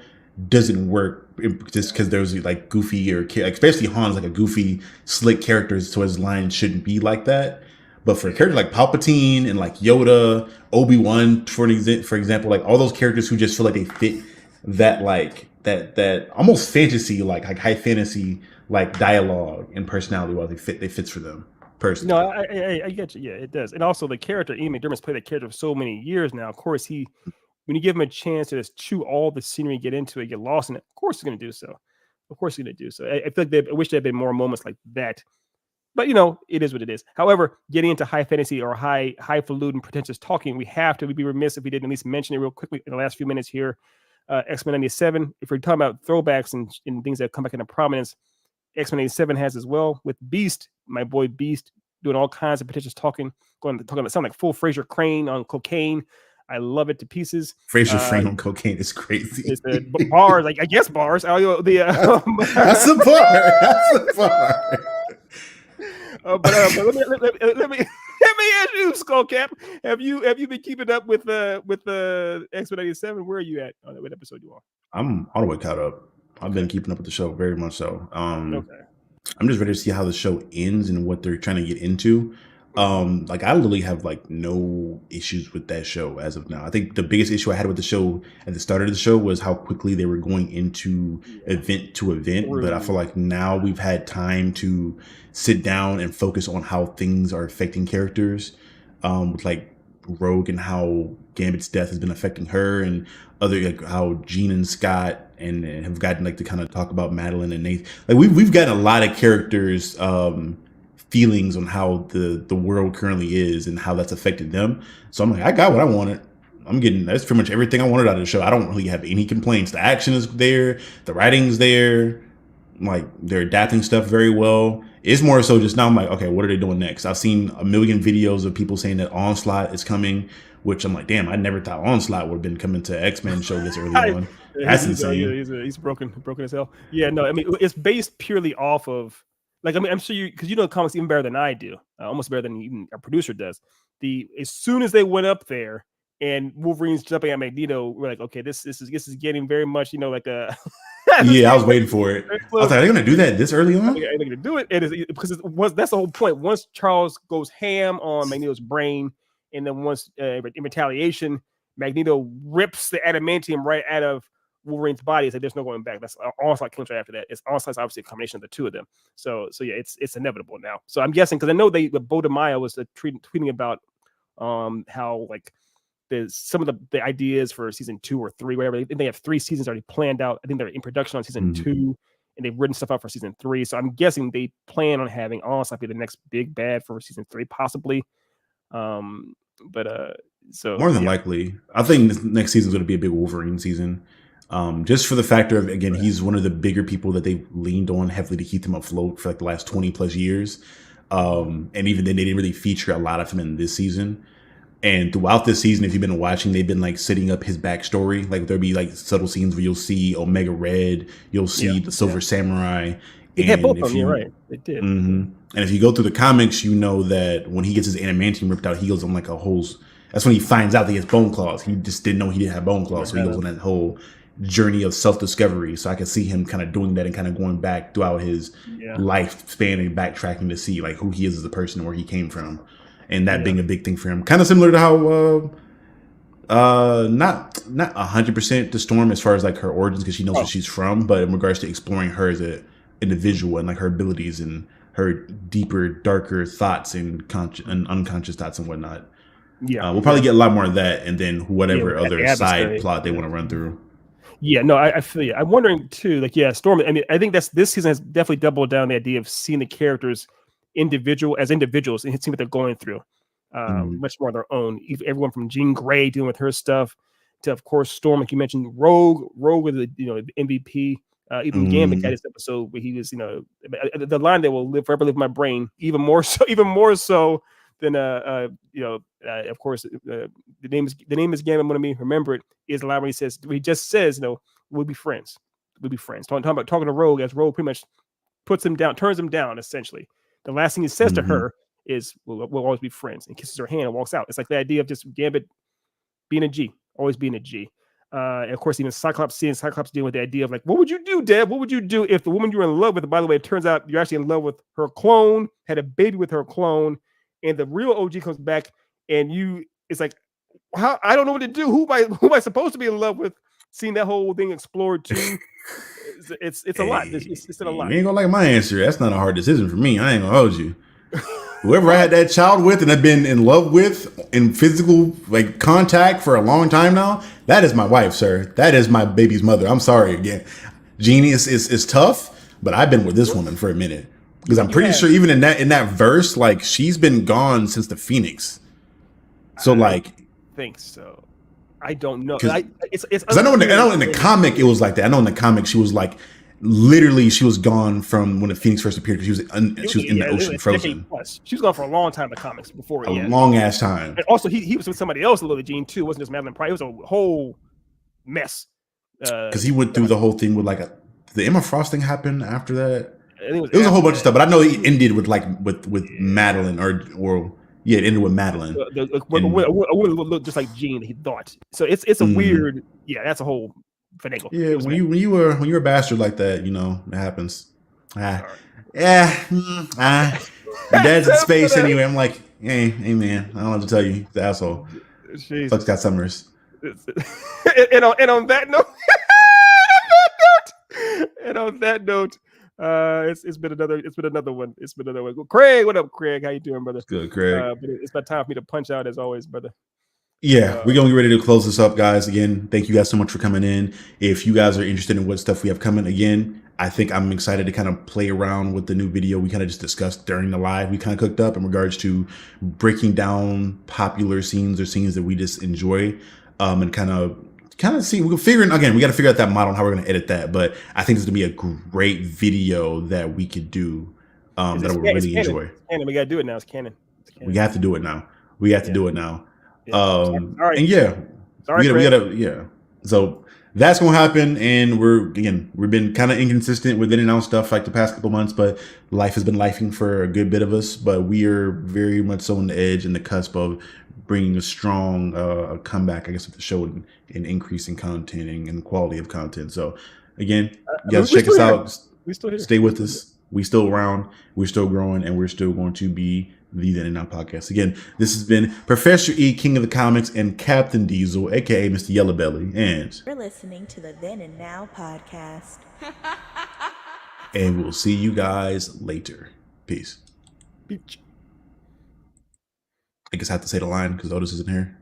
doesn't work just because there's like goofy or like, especially Han's like a goofy, slick character, so his lines shouldn't be like that. But for a character like Palpatine and like Yoda, Obi-Wan, for example, like all those characters who just feel like they fit that like that almost fantasy like high fantasy like dialogue and personality, while they fits for them personally. No, I get you. Yeah, it does. And also the character, Ian McDermott's played that character for so many years now. Of course, when you give him a chance to just chew all the scenery, get into it, get lost in it, of course he's going to do so. I feel like I wish there had been more moments like that. But it is what it is. However, getting into high fantasy or highfalutin, pretentious talking, we'd be remiss if we didn't at least mention it real quickly in the last few minutes here. X-Men 97. If we're talking about throwbacks and things that come back into prominence, X-Men 87 has as well, with Beast, my boy Beast, doing all kinds of pretentious talking about sound like full Fraser Crane on cocaine. I love it to pieces. Fraser Crane on cocaine is crazy. It's bars, I guess bars. That's a bar. That's a bar. But let me ask you, Skullcap. Have you been keeping up with the X-Men 87? Where are you at? What episode you on? I'm all the way caught up. I've been keeping up with the show very much so. Okay. I'm just ready to see how the show ends and what they're trying to get into. Like I literally have like no issues with that show as of now. I think the biggest issue I had with the show at the start of the show was how quickly they were going into event to event. But I feel like now we've had time to sit down and focus on how things are affecting characters, with like Rogue and how Gambit's death has been affecting her, and other like how Jean and Scott and have gotten like to kind of talk about Madeline and Nathan. Like we've gotten a lot of characters feelings on how the world currently is and how that's affected them. So I'm like, I got what I wanted. That's pretty much everything I wanted out of the show. I don't really have any complaints. The action is there, the writing's there, like they're adapting stuff very well. It's more so just now I'm like, okay, what are they doing next? I've seen a million videos of people saying that Onslaught is coming, which I'm like, damn, I never thought Onslaught would have been coming to X-Men show this early on. That's insane. He's broken as hell. Yeah, no, I mean, it's based purely off of, like, I mean, I'm sure because you know the comics even better than I do, almost better than even our producer does. As soon as they went up there and Wolverine's jumping at Magneto, we're like, okay, this is getting very much, like a. Yeah, I was waiting for it. I was like, are they going to do that this early on? They're going to do it, because that's the whole point. Once Charles goes ham on Magneto's brain, and then once in retaliation, Magneto rips the adamantium right out of Wolverine's body. It's like there's no going back. That's Onslaught comes right after that. It's Onslaught's obviously a combination of the two of them. So yeah, it's inevitable now. So I'm guessing, because I know Bo DeMaio was tweeting about how like some of the ideas for season 2 or 3, whatever. They have 3 seasons already planned out. I think they're in production on season 2, and they've written stuff out for season 3. So I'm guessing they plan on having Onslaught be the next big bad for season 3, possibly. So more than likely, I think this next season is going to be a big Wolverine season. Just for the factor of, again, he's one of the bigger people that they've leaned on heavily to keep them afloat for like the last 20 plus years. And even then, they didn't really feature a lot of him in this season. And throughout this season, if you've been watching, they've been like setting up his backstory. Like there'll be like subtle scenes where you'll see Omega Red, you'll see the Silver Samurai. They had both of them, you're right. They did. And if you go through the comics, you know that when he gets his adamantium ripped out, he goes on like a whole. That's when he finds out that he has bone claws. He just didn't know he didn't have bone claws, so he goes on that whole journey of self-discovery. So I can see him kind of doing that and kind of going back throughout his lifespan and backtracking to see like who he is as a person, where he came from, and that being a big thing for him. Kind of similar to how Not 100% to Storm as far as like her origins, because she knows where she's from, but in regards to exploring her as a individual and like her abilities and her deeper, darker thoughts and unconscious thoughts and whatnot. Yeah, We'll probably get a lot more of that, and then whatever with other the side adversary. plot they want to run through. Yeah, no, I feel you. I'm wondering too, like, yeah, Storm. I mean, I think this season has definitely doubled down the idea of seeing the characters individuals and seeing what they're going through, much more on their own. Everyone from Jean Grey dealing with her stuff to, of course, Storm, like you mentioned, Rogue with the MVP. Even Gambit had this episode where he was, the line that will forever live in my brain, even more so than of course, the name is Gambit. Let me remember it. Is a line where he just says, we'll be friends. We'll be friends. Talking to Rogue, as Rogue pretty much turns him down, essentially. The last thing he says to her is, we'll always be friends, and kisses her hand and walks out. It's like the idea of just Gambit being a G, always being a G. And of course, even Cyclops dealing with the idea of like, what would you do, Deb? What would you do if the woman you were in love with, by the way, it turns out you're actually in love with her clone, had a baby with her clone, and the real OG comes back, and it's like, how, I don't know what to do. Who am I supposed to be in love with? Seeing that whole thing explored too, it's a lot. It's a lot. You ain't gonna like my answer. That's not a hard decision for me. I ain't gonna hold you. Whoever I had that child with and I've been in love with in physical like contact for a long time now, that is my wife, sir. That is my baby's mother. I'm sorry again. Jeannie is tough, but I've been with this woman for a minute. Because I'm pretty sure even in that verse, like she's been gone since the Phoenix. So I think so. I don't know. Because I know in the comic it was like that. I know in the comic she was like literally she was gone from when the Phoenix first appeared because she was in the ocean frozen. She was gone for a long time in the comics before. A long ass time. And also he was with somebody else, a little Jean too. It wasn't just Madeline Pryor. It was a whole mess. Because he went through the whole thing with like the Emma Frost thing happened after that. It was a whole bunch of stuff, but I know he ended with like with Madeline or. Yeah, it ended with Madeline. Would look just like Jean, he thought. So it's a weird, that's a whole finagle. Yeah, when you were a bastard like that, it happens. Your dad's in space anyway. I'm like, hey man, I don't have to tell you, the asshole. Fuck Scott Summers. and on that note, it's been another one. Craig, what up, Craig? How you doing, brother? Good, Craig. But it's about time for me to punch out as always, brother. Yeah, we're gonna get ready to close this up, guys. Again, thank you guys so much for coming in. If you guys are interested in what stuff we have coming, again, I think I'm excited to kind of play around with the new video we kind of just discussed during the live. We kind of cooked up in regards to breaking down popular scenes or scenes that we just enjoy, and kind of see. We're figuring again. We got to figure out that model and how we're going to edit that. But I think it's going to be a great video that we could do that I would really enjoy. We got to do it now. It's canon. We have to do it now. We have to do it now. Right. And we gotta. So that's gonna happen, and we've been kind of inconsistent with in and out stuff like the past couple months, but life has been lifing for a good bit of us. But we are very much so on the edge and the cusp of bringing a strong comeback, I guess, of the show and increasing content and quality of content. So again, you guys check us out. We still here. Stay with us. We still around. We're still growing, and we're still going to be the Then and Now podcast. Again, this has been Professor E, King of the Comics, and Captain Diesel, aka Mr. Yellowbelly, and you're listening to the Then and Now podcast. And we'll see you guys later. Peace. Beach. I guess I have to say the line because Otis isn't here.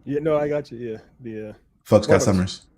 Yeah, no, I got you. Yeah, Fuck Scott Summers.